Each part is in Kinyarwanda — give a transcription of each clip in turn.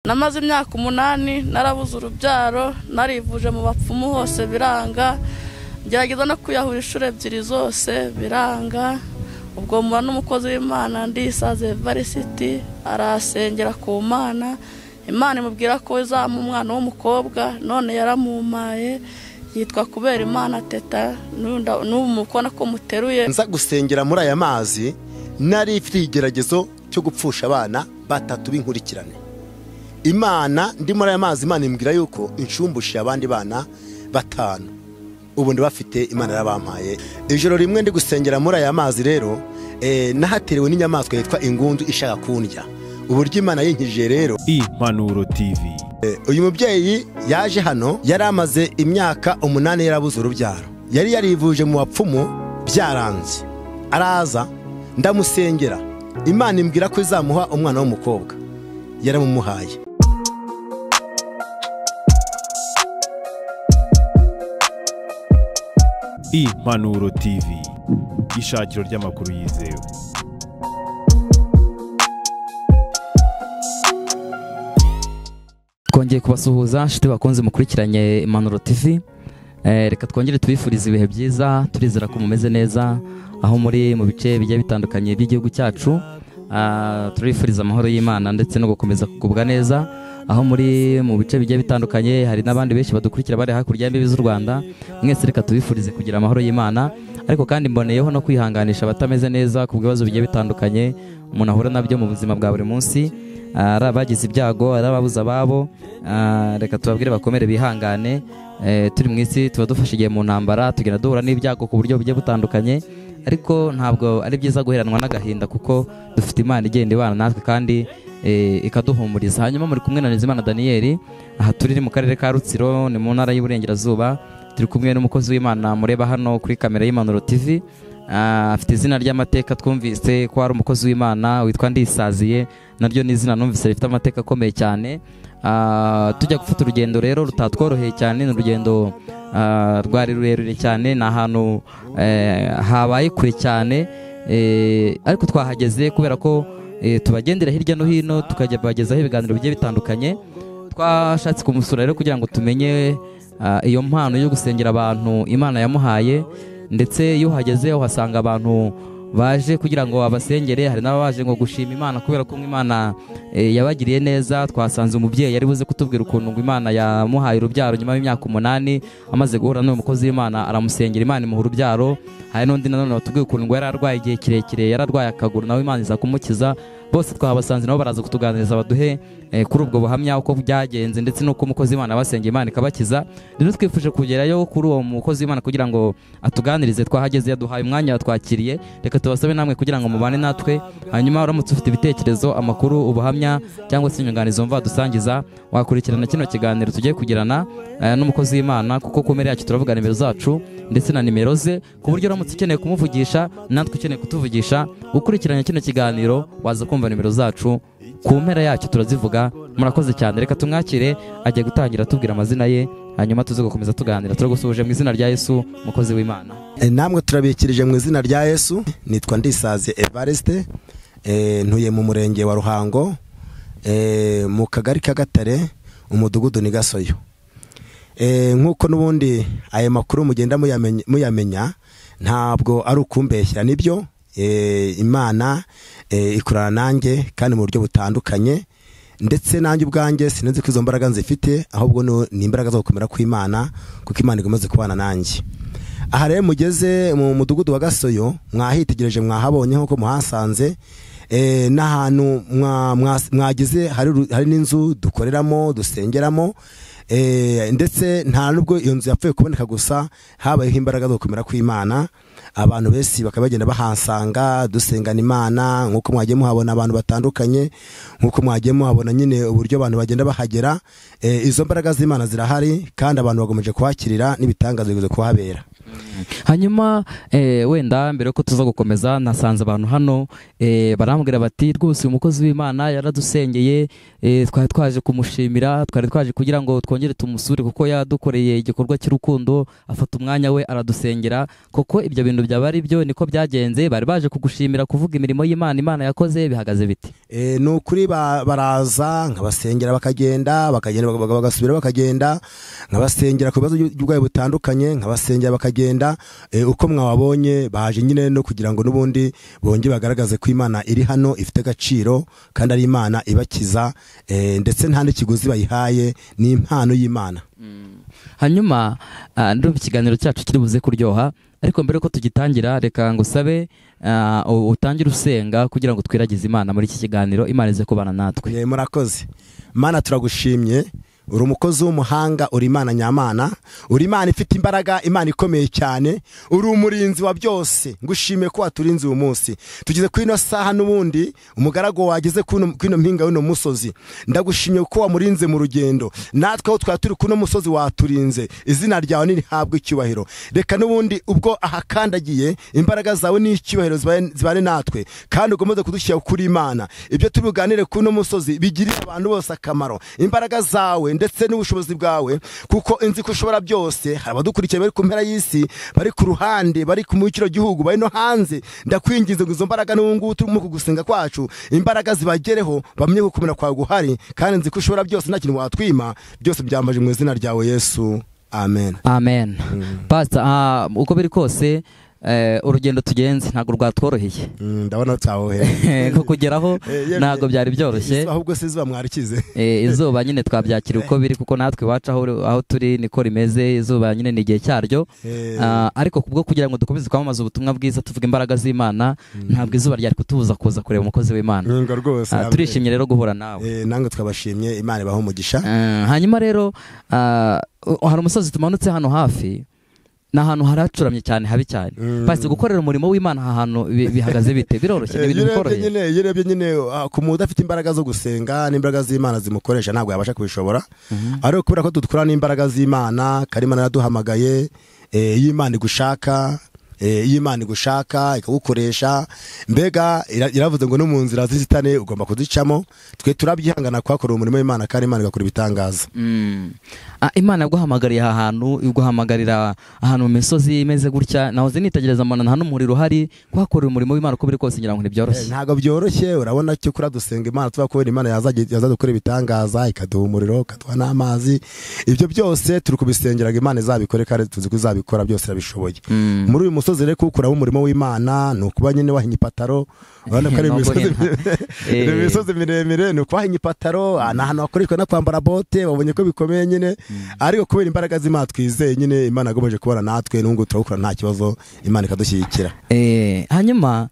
namaze imyaka 8 narabuze urubyaro, narivuje mu bapfumu hose biranga, gerageza no kuyahura inshuro 2 zose biranga. Ubwo mura n'umukozi w'Imana Ndisaze Varisiti arasengera ku Mana, Imana imubwira ko izamu umwana w'umukobwa, none yaramumaye yitwa Kubera Imana Teta, n'umukona ko muteruye. Nza gusengera muri aya mazi, nari ifite igeragezo cyo gupfusha abana 3 b'inkurikirane. Imana ndi muri aya mazi, Imana imbwira yuko inshumbushe abandi bana 5. Ubu ndi bafite Imana yarabampaye. Ijoro rimwe ndi gusengera muri aya mazi rero, nahaterewe n'inyamaswa yitwa ingundu ishaka kundya. Uburyo Imana yinkije rero. Impanuro TV. Uyu mubyeyi yaje hano, yari amaze imyaka 8 yarabuze urubyaro. Yari yarivuje mu bapfumu byaranze. Araza ndamusengera, Imana imbwira ko izamuha umwana w'umukobwa. Yaramumuhaye. Impanuro TV, ishakiro ry'amakuru yizewe. Twongeye kubasuhuza nshuti bakunze mukurikiranye Impanuro TV. Reka twongere tubifurize ibihe byiza, turizera ko mumeze neza aho muri mu bice bigiye bitandukanye by'igihugu cyacu. Turifuriza amahoro y'Imana ndetse no gukomeza kugubwa neza aho muri mu bice bigiye bitandukanye. Hari n'abandi benshi badukurikira bari hakurya y'imbibi z'u Rwanda. Mwese reka tubifurize kugira amahoro y'Imana, ariko kandi mboneyeho no kwihanganisha abatameze neza ku bibazo bigiye bitandukanye umuntu ahura nabyo mu buzima bwa buri munsi. Abagize ibyago, ababuze ababo, reka tubabwire bakomere bihangane. Turi mu isi tuba dufashigiye mu ntambara, tugenda duhura n'ibyago ku buryo bugiye butandukanye, ariko ntabwo ari byiza guheranwa n'agahinda kuko dufite Imana igenda ibana natwe kandi ikaduhumuriza. Hanyuma muri kumwe na Nizimana Daniel, aha turi mu karere ka Rutsiro, ni mu ntara y'Iburengerazuba. Turi kumwe n'umukozi w'Imana mureba hano kuri kamera y'Impanuro TV. Afite izina ry'amateka, twumvise ko ari umukozi w'Imana witwa Ndisaziye, naryo ni izina numvise rifite amateka akomeye cyane. Tujya gufata urugendo rero rutatworoheye cyane, ni urugendo rwari rurerure cyane, ni ahantu habaye kure cyane, ariko twahageze kubera ko tubagendera hirya no hino tukajya bagezaho ibiganiro bigiye bitandukanye. Twashatse kumusura rero kugira ngo tumenye iyo mpano yo gusengera abantu Imana yamuhaye, ndetse iyo uhageze uhasanga abantu baje kugira ngo abasengere, hari n'abaje ngo gushima Imana kubera ko Imana yabagiriye neza. Twasanze umubyeyi yari buze kutubwira ukuntu ngo Imana yamuhaye urubyaro nyuma y'imyaka 8 amaze guhura n'uwo mukozi w'Imana aramusengera, Imana imuha urubyaro. Hari n'undi nanone watubwiye ukuntu ngo yari arwaye igihe kirekire, yararwaye akaguru, nawe Imana iza kumukiza. Bose twabasanze nabo baraza kutuganiriza baduhe kuri ubwo buhamya uko byagenze ndetse nuko umukozi w'Imana basengeye Imana ikabakiza. Rero twifuje kugerayo kuri uwo mukozi w'Imana kugira ngo atuganirize. Twahageze yaduhaye umwanya, yatwakiriye. Reka tubasabe namwe kugira ngo mubane natwe, hanyuma uramutse ufite ibitekerezo, amakuru, ubuhamya cyangwa se inyunganizo mva dusangiza, wakurikirana kino kiganiro tugiye kugirana n'umukozi w'Imana, kuko kumere yacu turavuga nimero zacu ndetse na nimero ze, ku buryo uramutse ukeneye kumuvugisha natwe ukeneye kutuvugisha, ukurikiranye kino kiganiro waza kumva nimero zacu ku mpera yacyo turazivuga. Murakoze cyane, reka tumwakire agiye gutangira tubwira amazina ye, hanyuma tuze gukomeza tuganira. Turagusuje mu izina rya Yesu, mukozi w'Imana. Namwe turabikirije mu izina rya Yesu. Nitwa Ndisaze Evariste, ntuye mu murenge wa Ruhango, mu kagari ka Gatare, umudugudu ni Gasoyo. Nkuko nubundi aya makuru mugenda muyamenya, ntabwo ari ukumbeshyira, nibyo Imana ikorana nanjye kandi mu buryo butandukanye, ndetse nanjye ubwanjye sinzi ko izo mbaraga nzifite, ahubwo ni imbaraga zo gukomera kw'Imana, kuko Imana igomeze kubana nanjye. Aha rero mugeze mu mudugudu wa Gasoyo, mwahitegereje, mwahabonye nkuko muhasanze, n'ahantu mwagize hari n'inzu dukoreramo, dusengeramo, ndetse nta nubwo iyo nzu yapfuye kuboneka gusa, habayeho imbaraga zo gukomera kw'Imana. Abantu bese bakaba bagenda bahasanga dusengana Imana, nkuko mwagiye muhabona abantu batandukanye, nkuko mwagiye muhabona nyine uburyo abantu bagenda bahagera. Izo mbaraga z'Imana zirahari kandi abantu bagomeje kuhakirira n'ibitangazo bigize kuhabera. hanyuma wenda mbere yuko tuza gukomeza nasanze abantu hano barambwira bati rwose uyu mukozi w'Imana yaradusengeye, twari twaje kumushimira, twari twaje kugira ngo twongere tumusure kuko yadukoreye igikorwa cy'urukundo, afata umwanya we aradusengera. Koko ibyo bintu byaba ari byo, niko byagenze? Bari baje kugushimira, kuvuga imirimo y'Imana Imana yakoze, bihagaze biti? Ni ukuri baraza nkabasengera bakagenda bagasubira bakagenda, nkabasengera ku bibazo by'uburwayi butandukanye, nkabasengera bakagenda. Uko mwababonye baje nyine no kugira ngo n'ubundi bonge bagaragaze ko Imana iri hano ifite agaciro kandi ari Imana ibakiza, ndetse nta n'ikiguzi bayihaye, ni impano y'Imana. Hanyuma ndumva ikiganiro cyacu kiri buze kuryoha, ariko mbere ko tugitangira reka ngusabe utangire usenga kugira ngo twiragize Imana muri iki kiganiro. Imana ize kubana natwe. Murakoze Mana, turagushimye, uri umukozi w'umuhanga, uri Imana nyamana, uri Imana ifite imbaraga, Imana ikomeye cyane, uri umurinzi wa byose. Ngushimiye ko waturinze uyu munsi tugize kuri ino saha, n'ubundi umugaragu wageze kwino mpinga y'uno musozi. Ndagushimiye ko wamurinze mu rugendo, natwe aho twari turi kuno musozi waturinze. Izina ryawe nirihabwe icyubahiro. Reka n'ubundi ubwo ahakandagiye imbaraga zawe n'icyubahiro zibane natwe, kandi ugomeze kudushyira kuri Imana. Ibyo tubiganire kuno musozi bigirira abantu bose akamaro, imbaraga zawe ndetse n'ubushobozi bwawe, kuko inzi ko ushobora byose. Hari abadukurikiye bari ku mpera y'isi, bari ku ruhande, bari ku mukiro gihugu, bari no hanze. Ndakwinginze ngo izo mbaraga n'ubungubu turimo kugusenga kwacu, imbaraga zibagereho, bamenye gukomera kwawe guhari, kandi nzi ko ushobora byose, nta kintu watwima. Byose byambaje mu izina ryawe Yesu, amen. Amen. Pastor, uko biri kose urugendo tugenze ntago rwatworoheye. Ndabona tsawohe ko kugeraho ntago byari byoroshye, ahubwo sizuba mwarikize. Izuba nyine twabyakira uko biri, kuko natwe iwacu aho turi niko rimeze. Izuba nyine ni igihe cyaryo, ariko kubwo kugira ngo dukomeze kwamamaza ubutumwa bwiza, tuvuga imbaraga z'Imana, ntabwo izuba ryari kutubuza kuza kureba umukozi w'Imana. Turishimye rero guhura nawe. Nange twabashimye, Imana ibaho umugisha. Hanyuma rero hari umusozi tumanutse hano hafi, na hantu haracuramye cyane, habi cyane. Pasi gukorera umurimo w'Imana aha hantu bihagaze bite? Biroroshye? N'ibintu bikoroye? Yerebye nyine ku muntu udafite imbaraga zo gusenga n'imbaraga z'Imana zimukoresha, ntabwo yabasha kubishobora. Ariko kubera ko dukora n'imbaraga z'Imana, Karimana yaduhamagaye, y'Imana igushaka, y'Imana igushaka ikagukoresha, mbega iravuze ngo no mu nzira z'inzitane ugomba kuzicamo. Twe turabyihangana kwakora umurimo w'Imana, kandi Imana igakora ibitangaza. Imana yaguhamagariye aha hantu, iguhamagarira ahantu mu misozi imeze gutya. Nahoze nitegereza mbona nta n'umuriro uhari, kuhakorera umurimo w'Imana uko biri kose ngira ngo ntibyoroshye. Ntabwo byoroshye, urabona cyo kuri dusenga Imana, tuba kubera Imana yazadukora ibitangaza, ikaduha umuriro, ikaduha n'amazi. Ibyo byose turi kubisengera ngo Imana izabikore, kandi tuzi ko izabikora, byose irabishoboye. Muri uyu musozi rero kuwukuramo umurimo w'Imana ni ukuba nyine wahinya ipataro. Urabona ko ari imisozi miremire, ni ukubahinya ipataro. Ni ahantu hakoreshwa no kwambara bote, babonye ko bikomeye nyine, ariko kubera imbaraga z'Imana twizeye nyine, Imana agomeje kubana natwe, n'ubwo turawukora nta kibazo, Imana ikadushyigikira. Hanyuma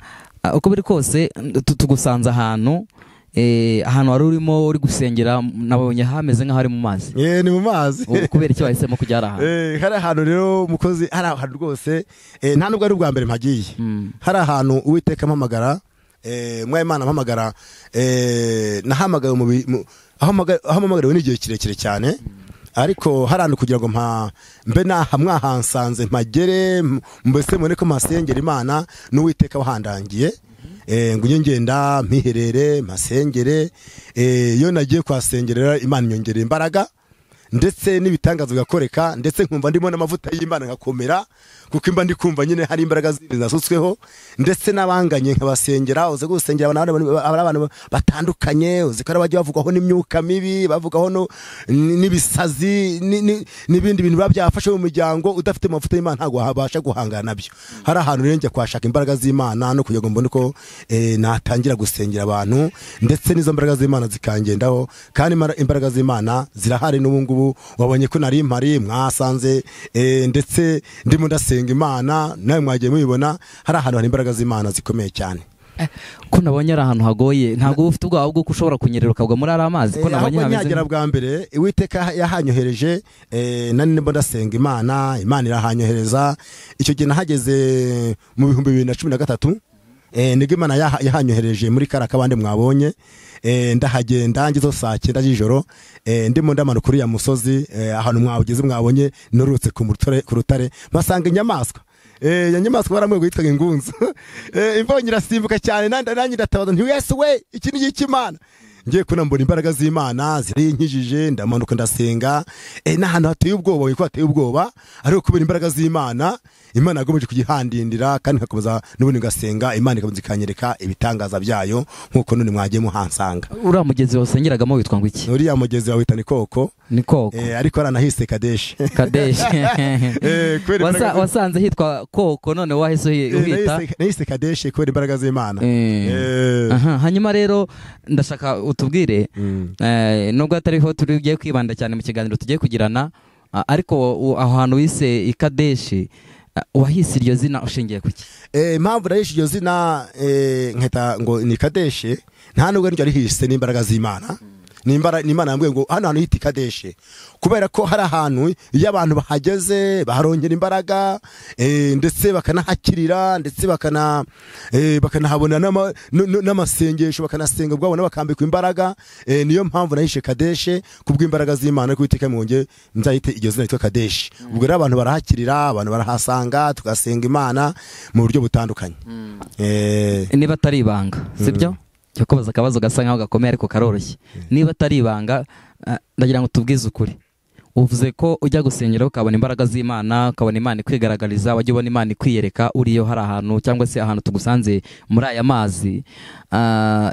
uko biri kose tugusanze ahantu wari urimo uri gusengera, nabonye hameze nk'aho ari mu mazi. Ni mu mazi. Kubera icyo wahisemo kujya ahantu? Hari ahantu rero umukozi, hari ahantu rwose nta nubwo ari ubwa mbere mpagiye. Hari ahantu Uwiteka ampamagara, Imana ampamagara, nahamagaye aho mpamagariwe n'igihe kirekire cyane. Ariko harandu kugira ngo mbe mwahansanze mpagere, mbese mbone ko mpasengera Imana n'Uwiteka wahandangiye. Ngo ngenda mpiherere mpasengere, iyo nagiye kwasengerera Imana inyongerera imbaraga, ndetse n'ibitangazo bigakoreka, ndetse nkumva ndimo n'amavuta y'Imana ngakomera, kuko imba ndi kumva nyine hari imbaraga zasutsweho, ndetse n'abanganye nkabasengera. Uze gusengera abantu batandukanye, uzi ko bajya bavugwaho n'imyuka mibi, bavugwaho n'ibisazi n'ibindi bintu biba byafashe mu muryango. Udafite amavuta y'Imana ntabwo wabasha guhangana nabyo. Hari ahantu rero njya kwashaka imbaraga z'Imana, no kugira ngo mbone ko natangira gusengera abantu, ndetse n'izo mbaraga z'Imana zikangendaho. Kandi imbaraga z'Imana zirahari n'ubu ngubu. Wabonye ko nari mpari, mwasanze, ndetse ndimo ndasenga Imana, nawe mwagiye mubibona. Hari ahantu hari imbaraga z'Imana zikomeye cyane. Ko nabonye ari ahantu hagoye, ntabwo ufite ubwoba bwo ushobora kunyerera ukagwa muri amazi? Ko nabonye hameze bwa mbere, Uwiteka yahanyohereje, nani ndimo ndasenga Imana, Imana irahanyohereza. Icyo gihe nahageze mu 2013, nibwo Imana yahanyohereje muri Karaka abandi mwabonye. Ndahagenda ngizo saa 9 z'ijoro, ndimo ndamanuka uriya musozi, ahantu mwawugeze mwabonye, norutse ku rutare, mpasanga inyamaswa. ya nyamaswa baramwe yitwaga ingunzu imbonye irasimbuka cyane nanjye ndatabaza nti Yesu we iki ni ikimana ngiye kuna mbona imbaraga z'Imana zirinkijije ndamanuka ndasenga n'ahantu hateye ubwoba wiko hateye ubwoba ariko kubera imbaraga z'Imana Imana yagomeje kugihandindira kandi nkakomeza n'ubundi ngasenga Imana ikabanza ikanyereka ibitangaza byayo nkuko none mwagiye muhansanga. uriya mugezi wasengeragamo witwa ngo iki? Uriya mugezi wawita ni koko ariko aranahise Kadeshi wasanze hitwa koko none wahise uhita nahise Kadeshi kubera imbaraga z'Imana. Hanyuma rero ndashaka utubwire nubwo atariho tugiye kwibanda cyane mu kiganiro tugiye kugirana ariko aho hantu wise ikadeshi wahise iryo zina ushingiye kuki? Impamvu nahishe iryo zina nketa ngo ni Kadeshi nta nubwo ari hise n'imbaraga z'Imana. N'Imana yambwiye ngo hano hantu hita Kadeshi kubera ko hari ahantu iyo abantu bahageze baharongera imbaraga ndetse bakanahakirira ndetse bakanahabona n'amasengesho bakanasenga ubwabo bakambikwa imbaraga. Niyo mpamvu nahishe Kadeshi kubw'imbaraga z'Imana ko iteka mwonge nzahite iryo zina yitwa Kadeshi. Ubwo rero abantu barahakirira abantu barahasanga tugasenga Imana mu buryo butandukanye. Niba atari ibanga sibyo cyo kubaza akabazo gasa nkaho gakomeye ariko karoroshye. Niba atari ibanga ndagira ngo tubwize ukuri. Uvuze ko ujya gusengera ukabona imbaraga z'Imana ukabona Imana ikwigaragariza wajya ubona Imana ikwiyereka uriyo hari ahantu cyangwa se ahantu tugusanze muri aya mazi.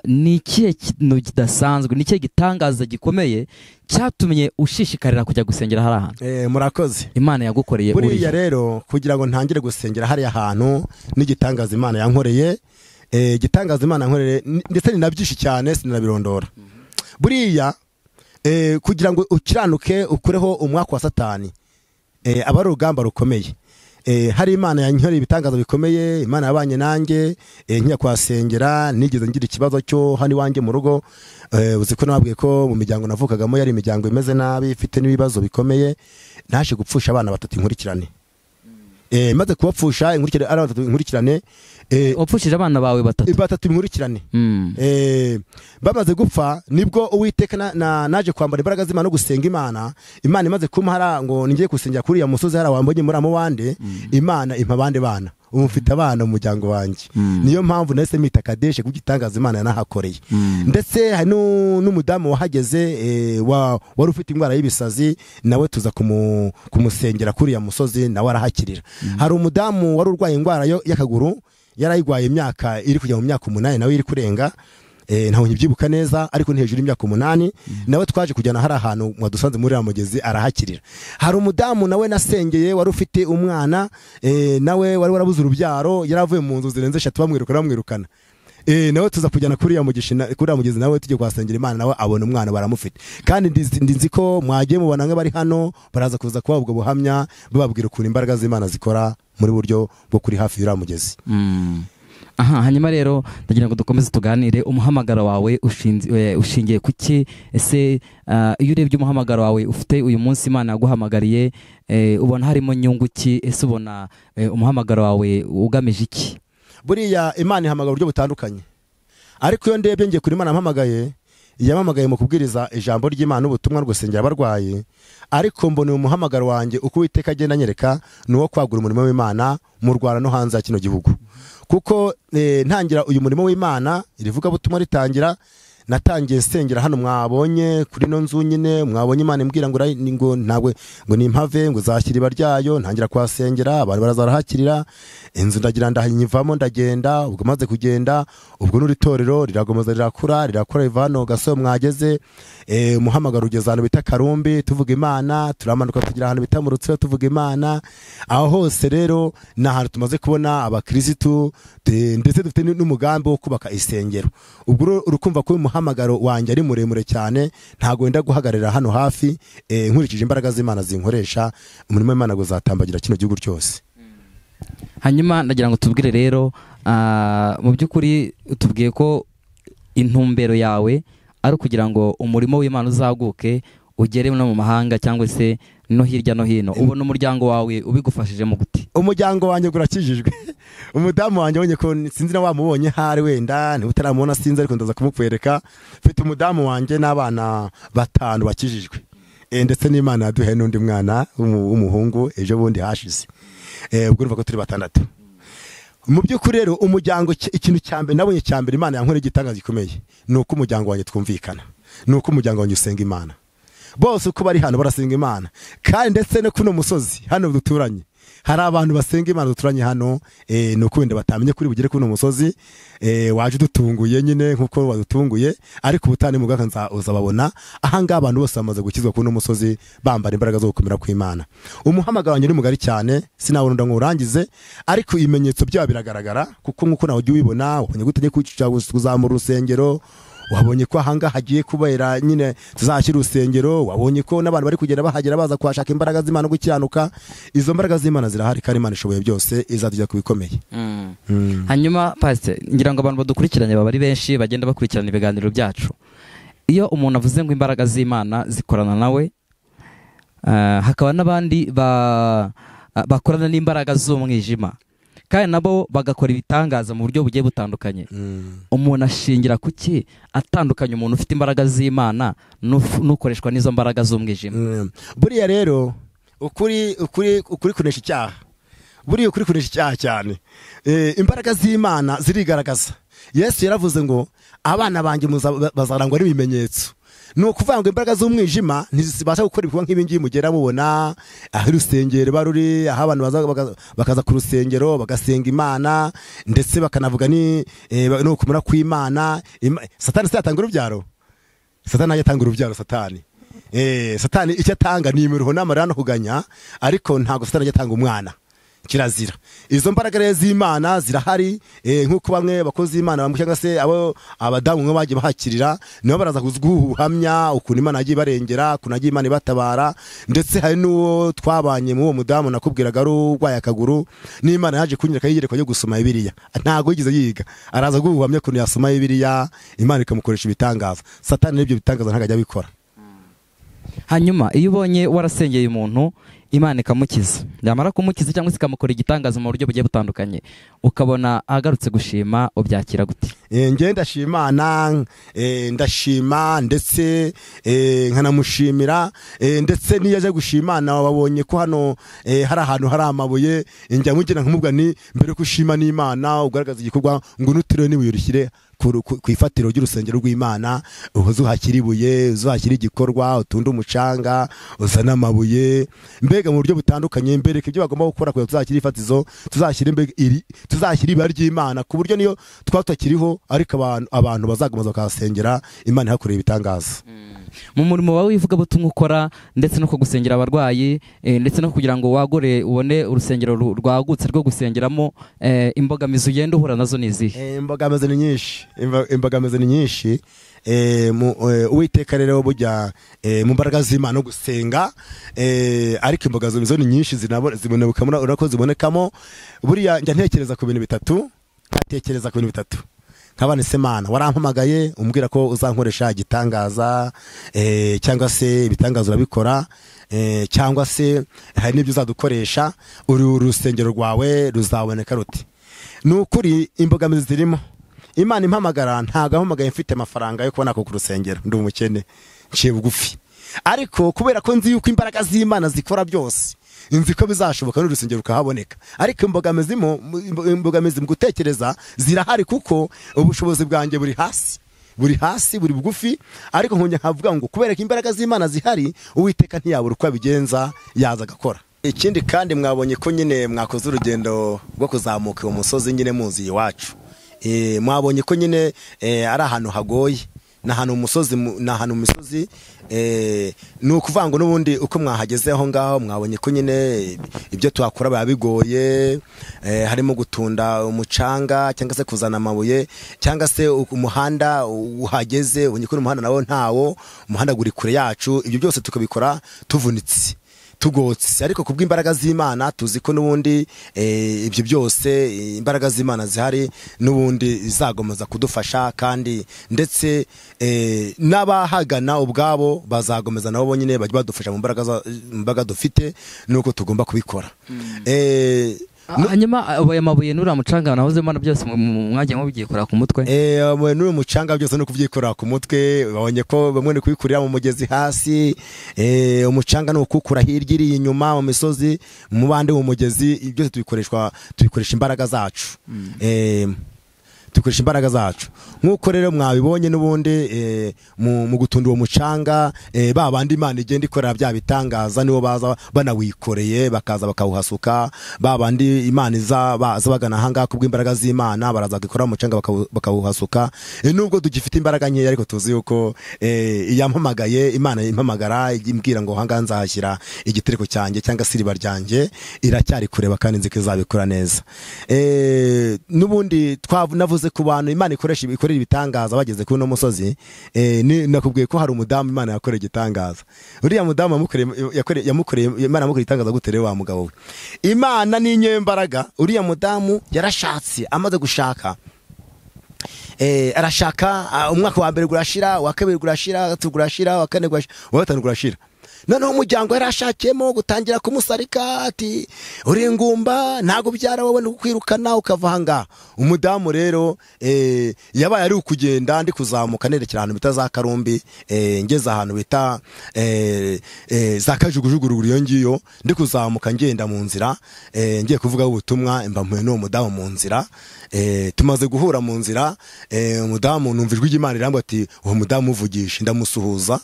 Ni ikihe kintu kidasanzwe ni ikihe gitangaza gikomeye cyatumye ushishikarira kujya gusengera hari ahantu? Murakoze. Imana yagukoreye buriya rero kugira ngo ntangire gusengera hari ahantu n'igitangaza Imana yankoreye. Gitangaza Imana nkorere ndetse ni nabyinshi cyane sinabirondora. Buriya kugira ngo ukiranuke ukureho umwaka wa Satani aba ari urugamba rukomeye. Hari Imana yankoreye ibitangaza bikomeye. Imana yabanye nanjye nkiya kwasengera nigeze ngira ikibazo cyo hani wanjye mu rugo. Uzi ko nababwiye ko mu miryango navukagamo yari imiryango imeze nabi ifite n'ibibazo bikomeye. Naje gupfusha abana batatu inkurikirane. Maze kubapfusha inkurikirane upfushije abana bawe batatu inkurikirane. Bamaze gupfa nibwo Uwiteka naje kwambara imbaraga z'Imana no gusenga Imana. Imana imaze kumara ngo ningiye gusengera kuri ya musozi hari wambonye muri amubande. Imana impa abandi bana umufite abana mu muryango wanjye. Niyo mpamvu nahise mita Kadeshi kugitangaza Imana yanahakoreye. Ndetse hari n'umudamu wahageze wari ufite indwara y'ibisazi nawe tuza kumusengera kuri ya musozi nawe arahakirira. Hari umudamu wari urwaye indwara y'akaguru yarayigwaye imyaka iri kujya mu myaka 8 nawe iri kurenga. Ntaho nkibyibuka neza ariko ni hejuru y'imyaka 8 nawe twaje kujyana hari ahantu mwadusanze muri amugezi arahakirira. Hari umudamu nawe nasengeye wari ufite umwana nawe wari warabuze urubyaro yaravuye mu nzu zirenze 3 bamwirukana. Nawe tuza kujyana kuri amugezi nawe tujye kwasengera Imana nawe abona umwana baramufite. Kandi ndinzi ko mwagiye mubona nka bari hano baraza kuza kuba ubwo buhamya bababwira ukuntu imbaraga z'Imana zikora muri buryo bwo kuri hafi y'uramugezi. Hanyuma rero ndagira ngo dukomeze tuganire umuhamagaro wawe ushingiye kuki? Ese iyo urebye umuhamagaro wawe ufite uyu munsi Imana yaguhamagariye ubona harimo nyungu ki? Ese ubona umuhamagaro wawe ugamije iki? Buriya Imana ihamagara uburyo butandukanye ariko iyo ndebye ngiye kuri Imana yampamagaye yamamagaye mu kubwiriza ijambo ry'Imana ubutumwa rwo gusengera abarwayi. Ariko mbona umuhamagaro wanjye uko Uwiteka agenda anyereka nuwo kwagura umurimo w'Imana mu Rwanda no hanze ya kino gihugu. Kuko ntangira uyu murimo w'Imana irivuga butumwa ritangira natangiye nsengera hano mwabonye kuri no nzu nyine mwabonye Imana imbwira ngo ntabwo ngo nimpave ngo zashyira ibaryayo ntangira kwasengera abantu barazarahakirira inzu ndagira ndahanyivamo ndagenda ubwo maze kugenda ubwo n'uritorero riragomeza rirakura ivano gaso mwageze umuhamagaro ugeze ahantu bita Karumbi tuvuga Imana turamanuka tugira ahantu bita mu Rutsiro tuvuga Imana. Aho hose rero na ahantu tumaze kubona abakristo ndetse dufite n'umugambi wo kubaka isengero. Ubwo urukumva ko umuhamagaro wanjye ari muremure cyane ntago wenda guhagarara hano hafi nkurikije imbaraga z'Imana zinkoresha umurimo w'Imana guzatambagira kino gihugu cyose. Hanyuma ndagira ngo tubwire rero mu by'ukuri tubwiye ko intumbero yawe ari kugira ngo umurimo w'Imana uzaguke ugere no mu mahanga cyangwa se no hirya no hino. Ubona umuryango wawe ubigufashije mu guti? Umuryango wanjye gurakijijwe. Umudamu wanjye wonye ko sinzi na wamubonye hari wenda ni utaramubona sinzi ariko ndaza kumukwereka. Mfite umudamu wanjye n'abana 5 bakijijwe. ndetse n'Imana yaduhaye n'undi mwana w'umuhungu ejo bundi hashize, ubwo urumva ko turi batandatu. Mu by'ukuri rero umuryango, ikintu cya mbere nabonye cya mbere Imana yankoreye igitangaza gikomeye ni uko umuryango wanjye twumvikana, ni uko umuryango wanjye usenga Imana, bose uko bari hano barasenga Imana, kandi ndetse no kuno musozi hano duturanye hari abantu basenga Imana duturanye hano. Ni uko wenda batamenye kuri bugere kuno musozi, waje udutunguye nyine nk'uko wadutunguye, ariko ubutane mu bwaka uzababona ahangaha abantu bose bamaze gukizwa kuno musozi bambara imbaraga zo gukomera kw'Imana. Umuhamagaro wanjye ni mugari cyane sinabona ngo urangize, ariko ibimenyetso byabo biragaragara, kuko nk'uko nawe ujya ubibona, wabonye gute kuzamura urusengero, wabonye ko ahangaha hagiye kubera nyine tuzashyira urusengero, wabonye ko n'abantu bari kugenda bahagera baza kuhashaka imbaraga z'Imana gukiranuka. Izo mbaraga z'Imana zirahari kandi Imana ishoboye byose, izatujya kubikomeye. Hanyuma pastor, ngira ngo abantu badukurikiranye baba ari benshi bagenda bakurikirana ibiganiro byacu. Iyo umuntu avuze ngo imbaraga z'Imana zikorana nawe, hakaba n'abandi bakorana n'imbaraga z'umwijima kandi nabo bagakora ibitangaza mu buryo bugiye butandukanye. Umuntu ashingira kuki atandukanye umuntu ufite imbaraga z'Imana n'ukoreshwa n'izo mbaraga z'umwijima? Buriya rero ukuri kunesha icyaha, buriya ukuri kunesha icyaha cyane. Imbaraga z'Imana zirigaragaza. Yesu yaravuze ngo abana banjye bazarangwa n'ibimenyetso. Ni ukuvuga ngo imbaraga z'umwijima ntizibasha gukora ibikorwa nk'ibi ngibi mugera mubona aho urusengero baruri, aho abantu bakaza ku rusengero bagasenga Imana, ndetse bakanavuga no kumera kw'Imana. Satani se yatanga urubyaro? Satani yatanga urubyaro. Satani icyo atanga ni imiruho n'amarira no kuganya, ariko ntabwo Satani yatanga umwana, kirazira. Izo mbaraga rero z'Imana zirahari, nk'uko bamwe bakozi Imana cyangwa se abadamu mwe bagiye bahakirira, nibo baraza kuguhamya ukuntu Imana yagiye barengera, ukuntu yagiye Imana ibatabara. Ndetse hari n'uwo twabanye mu uwo mudamu nakubwiraga ari urwaye akaguru, n'Imana yaje kunyereka yigereko yo gusoma Bibiliya, ntago yigeze yiga, araza guhamya ukuntu yasoma Bibiliya, Imana ikamukoresha ibitangaza. Satani n'ibyo bitangaza ntago ajya bikora. Hanyuma iyo ubonye warasengeye umuntu Imana ikamukiza, yamara kumukiza cyangwa se ikamukora igitangaza mu buryo bugiye butandukanye, ukabona agarutse gushima, ubyakira gute? Nge ndashimana, ndashima ndetse nkanamushimira, ndetse niyo aje gushimana wabonye ko hano hari ahantu hari amabuye, njya mugira nkamubwa ni mbere kushima n'Imana ugaragaza igikorwa ngo nutire n'ibuye rushyire ku ifatiro ry'urusengero rw'Imana, uzuhakira ibuye, uzuhakira igikorwa, utunda umucanga, uzana amabuye, mbega mu buryo butandukanye. Mbereka ibyo bagomba gukora kugira tuzakira ifatizo, tuzashyira ibara ry'Imana, ku buryo niyo twatakiriho ariko abantu bazakomeza bakahasengera, Imana ihakorera ibitangaza. Mu murimo wawe w'ivugabutumwa ukora, ndetse no kugusengera abarwayi, ndetse no kugira ngo wagore ubone urusengero rwagutse rwo gusengeramo, imbogamizi ugenda uhura nazo ni izihe? Imbogamizi ni nyinshi. Uwiteka rero bujya mu mbaraga z'Imana no gusenga, ariko imbogamizi ni nyinshi zibonekamo. Buriya njya ntekereza ku bintu bitatu, nkabana se Mana warampamagaye umbwira ko uzankoresha igitangaza, cyangwa se ibitangaza urabikora, cyangwa se hari n'ibyo uzadukoresha, urusengero rwawe ruzaboneka ruti. Ni ukuri imbogamizi zirimo. Imana impamagara ntago ampamagaye mfite amafaranga yo kubona ko ku rusengero, ndi umukene nciye bugufi, ariko kubera ko nzi yuko imbaraga z'Imana zikora byose, nzi ko bizashoboka n'urusengero rukahaboneka. Ariko imbogamizi mu gutekereza zirahari, kuko ubushobozi bwanjye buri hasi buri bugufi. Ariko nkongera nkavuga ngo kubera ko imbaraga z'Imana zihari, Uwiteka ntiyabura uko abigenza, yaza agakora. Ikindi kandi mwabonye ko nyine mwakoze urugendo rwo kuzamuka uwo musozi nyine muzi iwacu. Mwabonye ko nyine ari ahantu hagoye, n'ahantu mu misozi, ni ukuvuga ngo n'ubundi uko mwahageze aho ngaho mwabonye ko nyine ibyo twakora biba bigoye, harimo gutunda umucanga cyangwa se kuzana amabuye, cyangwa se umuhanda uhageze ubonye ko umuhanda nawo ntawo, umuhanda guri kure yacu. Ibyo byose tukabikora tuvunitse, tugotse, ariko kubw'imbaraga z'Imana tuzi ko n'ubundi ibyo byose imbaraga z'Imana zihari, n'ubundi izagomeza kudufasha, kandi ndetse n'abahagana ubwabo bazagomeza nabo bonyine bajya badufasha mu mbaraga dufite, nuko tugomba kubikora. hanyuma aya mabuye n'uriya mucanga nahoze mbona byose mwagiye mubigiye kurira ku mutwe n'uyu mucanga byose no kubyikorera ku mutwe babonye ko bamwe ni kubikurira mu mugezi hasi umucanga ni ukukura hirya iri inyuma mu misozi mu bandi mu mugezi byose tubikoresha imbaraga zacu dukoresha imbaraga zacu nk'uko rero mwabibonye n'ubundi mu gutunda uwo mucanga babandi Imana igenda ikorera bya bitangaza nibo baza banawikoreye bakaza bakawuhasuka babandi Imana iza bagana ahangaha kubw'imbaraga z'Imana baraza gukora umucanga bakawuhasuka nubwo dugifite imbaraga nkeya ariko tuzi yuko yampamagaye Imana impamagara imbwira ngo ahangaha nzahashyira igitereko cyanjye cyangwa se iriba ryanjye iracyari kureba kandi nzi ko izabikora neza n'ubundi navuze ku bantu Imana ikorera ibitangaza bageze kuri uno musozi nakubwiye ko hari umudamu Imana yakoreye igitangaza uriya mudamu yamukoreye Imana yamukoreye igitangaza gutere wa mugabo we Imana ni inyembaraga uriya mudamu yarashatse amaze gushaka arashaka umwaka wa mbere gurashira wa kabiri gurashira gatatu gurashira wa kane gurashira wa gatanu gurashira noneho umuryango yarashakiyemo gutangira kumusarika ati uri ingumba ntago byara wowe nukwirukana ukava hanga umudamu rero yabaye ari ukugenda ndi kuzamuka nerekera ahantu bita za Karumbi ngeze ahantu bita za Kajugujuguru iyo ngiyo ndi kuzamuka ngenda mu nzira ngiye kuvuga ubutumwa mbamuye no mudamu mu nzira tumaze guhura mu nzira umudamu numvijwe y'Imana irambo ati uwo mudamu uvugisha ndamusuhuza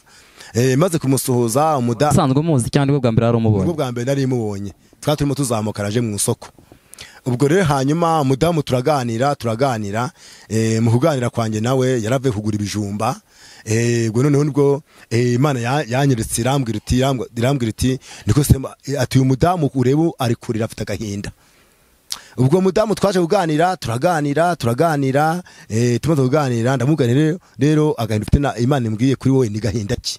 maze kumusuhuza umudamu sanzwe muzi cyane bwo bwa mbere arumubonye ubwo bwa mbere nari mubonye turimo tuzamuka araje mu isoko ubwo rero hanyuma umudamu turaganira mu kuganira kwanjye nawe yarave kugura ibijumba ubwo noneho nibwo Imana yanyeretse irambwira iti niko se ati uyu mudamu ureba ari kurira afite agahinda ubwo mudamu twaje kuganira turaganira tumaze kuganira ndamubwira rero agahinda ufite Imana imbwiye kuri wowe ni gahinda ki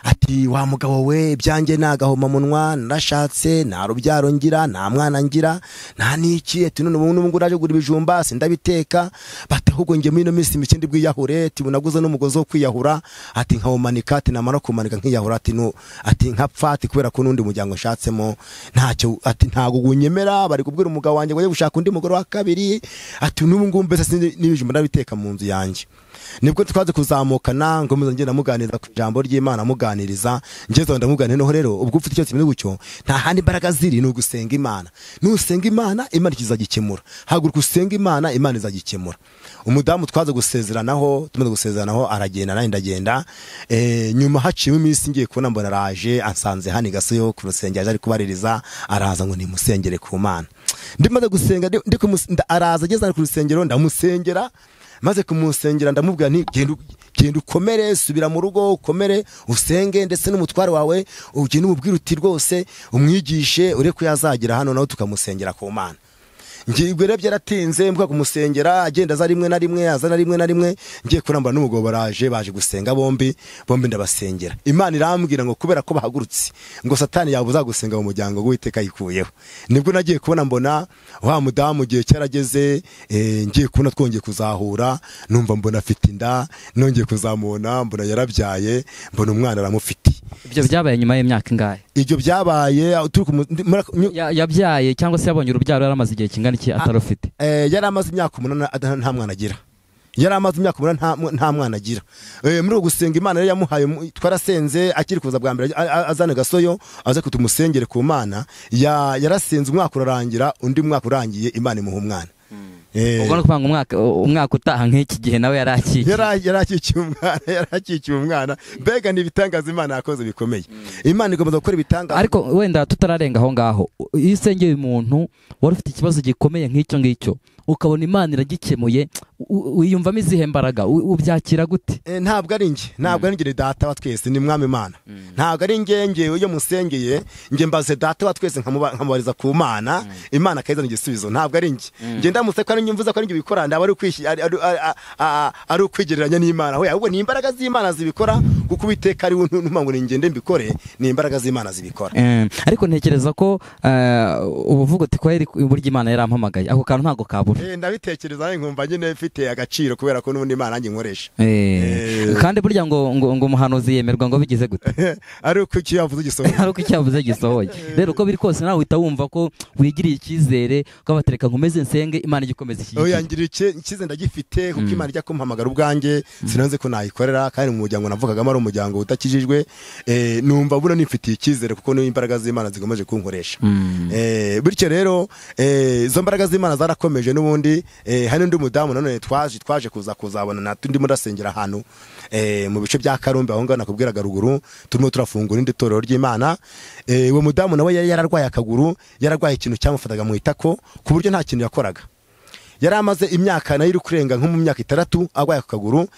ati wa mugabo we byanjye nagahoma munwa narashatse nta rubyaro ngira nta mwana ngira nta niki ati none ubu nguraje gura ibijumba sindabiteka batahubwo nge muri no minsi mikindi bwiyahure ati bunaguze n'umugozi wo kwiyahura ati nkawumanika ati namara kumanika nkiyahura ati nkapfa ati kubera ko nundi muryango nshatsemo ntacyo ati ntago gunyemera bari kubwira umugabo wanjye ngo gushaka undi mugore wa kabiri ati n'ubu ngumbe se n'ibijumba ndabiteka mu nzu yanjye nibwo twaze kuzamukana ngomeza ngenda muganiriza ku jambo ry'Imana muganiriza ngezo ndamuganira no rero ubwo ufite icyo kimeze gucyo nta handi imbaraga ziri no gusenga Imana nusenga Imana ikizagikemura haguruka usenga Imana izagikemura umudamu twaze gusezeranaho tumaze gusezeranaho aragenda nayo ndagenda nyuma haciwe iminsi ngiye kubona mbona araje ansanze hani gasoyo ku rusengero ari kubaririza araza ngo nimusengere ku Mana ndimaze gusenga araza ageze ku rusengero ndamusengera maze kumusengera ndamubwira nti genda ukomere subira mu rugo ukomere usenge ndetse n'umutware wawe ugende umubwire uti rwose umwigishe ureko yazagira hano naho tukamusengera ku Mana ngibwe rero byaratinze mvuga kumusengera agenda za rimwe na rimwe azana rimwe na rimwe ngiye kuramba n'umugabo baje gusenga bombi ndabasengera Imana irambwira ngo kubera ko bahagurutse ngo Satani yabuza gusenga mu muryango w'Uwiteka yikuyeho nibwo nagiye kubona mbona wa mudamu gihe cyarageze ngiye kubona twongeye kuzahura numva mbona afite inda nongeye kuzamubona mbona yarabyaye mbona umwana aramufite ibyo byabaye nyuma y'imyaka ingahe ibyo byabaye yabyaye cyangwa se yabonye urubyaro yaramaze igihe kingana iki atarufite yari amaze imyaka 8 nta mwana agira yari amaze imyaka 8 nta mwana agira muri gusenga Imana rero yamuhaye twarasenze akiri kuza bwa mbere azana gasoyo aze kutumusengere ku Mana yarasenze umwaka urarangira undi mwaka urangiye Imana imuha umwana ubwo no kwanga umwaka utaha nk'iki gihe nawe yarakikiye umwana mbega ni ibitangaza Imana yakoze bikomeye Imana igomba gukora ibitangaza ariko wenda tutararenga aho ngaho iyo usengeye umuntu wari ufite ikibazo gikomeye nk'icyo ngicyo ukabona Imana iragikemuye wiyumvamo izihe mbaraga ubyakira gute ntabwo ari nge data wa twese ni mwami Imana ntabwo ari nge iyo musengeye nge mbaze data wa twese nkamubariza ku Mana Imana kayizana igisubizo ntabwo ari nge ndamutse ko nyumvuza ko nge bikora ndaba ari ukwigereranya n'Imana we ahubwo ni imbaraga z'Imana zibikora kuko Uwiteka ari ntumango ngende mbikore ni imbaraga z'Imana zibikora ariko ntekereza ko ubuvugo uti ko yari uburyo Imana yarampamagaye ako kantu ntago kabura kure. Ndabitekereza nkumva nyine mfite agaciro kubera ko n'ubundi Imana nanjye nkoresha. Kandi burya ngo umuhanuzi yemerwa ngo bigize gute? Ari uko icyo yavuze gisohoye. Ari uko icyo yavuze gisohoye. Rero uko biri kose nawe uhita wumva ko wigiriye icyizere ukabatereka nkomeze nsenge Imana igikomeza iki. Oya ngiriye icyizere ndagifite kuko Imana ijya kumpamagara ubwanjye sinanze ko nayikorera kandi mu muryango navugagamo ari umuryango utakijijwe. Numva buna nifitiye icyizere kuko n'imbaraga z'Imana zigomeje kunkoresha. Bityo rero izo mbaraga z'Imana zarakomeje n'ubundi hari n'undi mudamu nanone twaje kuzabona natundi murasengera ahantu mu bice bya Karumbe aho ngana kubwiraga ruguru turimo turafungura indi torero ry'Imana. Uwo mudamu nawe yari yararwaye akaguru, yararwaye ikintu cyamufataga mu itako ku buryo nta kintu yakoraga. Yari amaze imyaka nayo iri kurenga nko mu myaka 3 arwaye akaguru.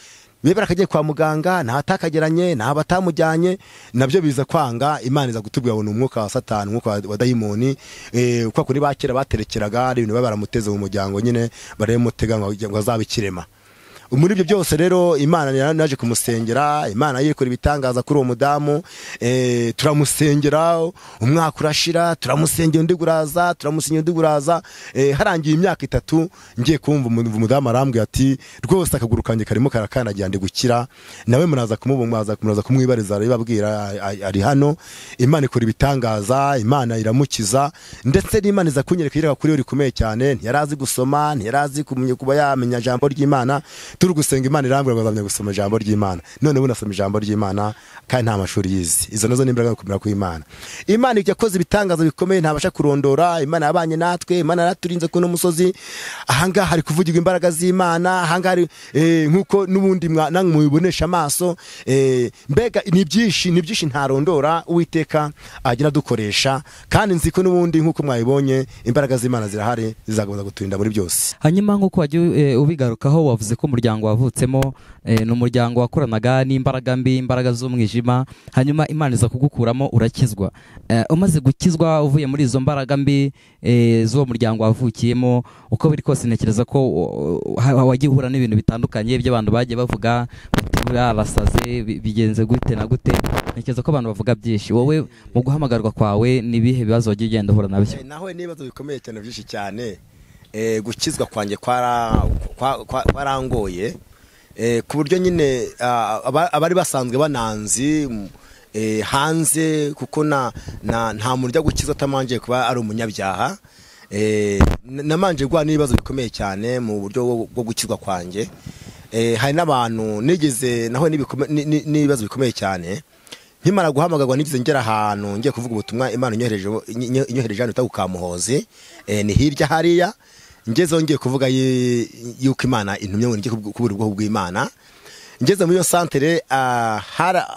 Bebera akagiye kwa muganga nta takageranye nta batamujyanye nabyo biza kwanga. Imana iza gutubwira ngo umwuka wa Satani, umwuka wa dayimoni, uko kuri bakera baterekeraga ari ibintu baramuteze mu muryango nyine baremutega ngo azabikirema. Muri ibyo byose rero Imana naje kumusengera, Imana yikora ibitangaza kuri uwo mudamu. Turamusengera umwaka urashira, turamusengera undi guraza, turamusengera undi guraza. Harangiye imyaka 3 ngiye kumva umudamu arambwiye ati rwose akaguru kanje karimo karakandagira ndi gukira. Nawe munaza kumubumwaza kumwibariza aribabwira ari hano. Imana ikora ibitangaza, Imana iramukiza ndetse n'Imana iza kunyereka ireka kuri yo rikomeye cyane. Ntiyarazi gusoma, ntiyarazi kuba yamenya jambo ry'Imana. Turi gusenga Imana irambwira ngo gusoma ijambo ry'Imana. None ubu nasoma ijambo ry'Imana kandi nta mashuri yizi. Izo nazo n'imbaraga gukomera ku Imana. Imana yakoze ibitangaza bikomeye ntabasha kurondora. Imana yabanye natwe, Imana yaraturinze kuno musozi. Ahangaha hari kuvugirwa imbaraga z'Imana, ahangaha nkuko nubundi namwe mubibonesha amaso. Mbega ni byinshi ntarondora Uwiteka agira dukoresha kandi nzi ko nubundi nkuko mwayibonye imbaraga z'Imana zirahari zizakomeza guturinda muri byose. Hanyuma nkuko wagiye ubigarukaho wavuze ko umuryango wavutsemo n'umuryango wakoranaga n'imbaraga mbi, imbaraga z'umwijima, hanyuma Imana iza kugukuramo urakizwa. Umaze gukizwa uvuye muri izo mbaraga mbi z'uwo muryango wavukiyemo, uko biri kose ntekereza ko wagiye uhura n'ibintu bitandukanye by'abantu bagiye bavuga barasaze bigenze gute na gute. Ntekereza ko abantu bavuga byinshi. Wowe mu guhamagarwa kwawe nibihe bibazo wagiye ugenda uhura nabyo? Naho nibazo bikomeye cyane byinshi cyane. Gukizwa kwanjye kwarangoye ku buryo nyine abari basanzwe bananzi hanze kuko nta muntu ujya gukizwa atamanje kuba ari umunyabyaha. Namanje guha n'ibibazo bikomeye cyane mu buryo bwo gukizwa kwanjye. Hari n'abantu nigeze naho n'ibibazo bikomeye cyane. Nkimara guhamagarwa nigeze ngera ahantu ngiye kuvuga ubutumwa Imana inyohereje hano utagukamuhoze ni hirya hariya. Ngeze ngiye kuvuga yuko Imana intumye ngo ngiye kubura ubwoko bw'Imana. Ngeze muri yo santere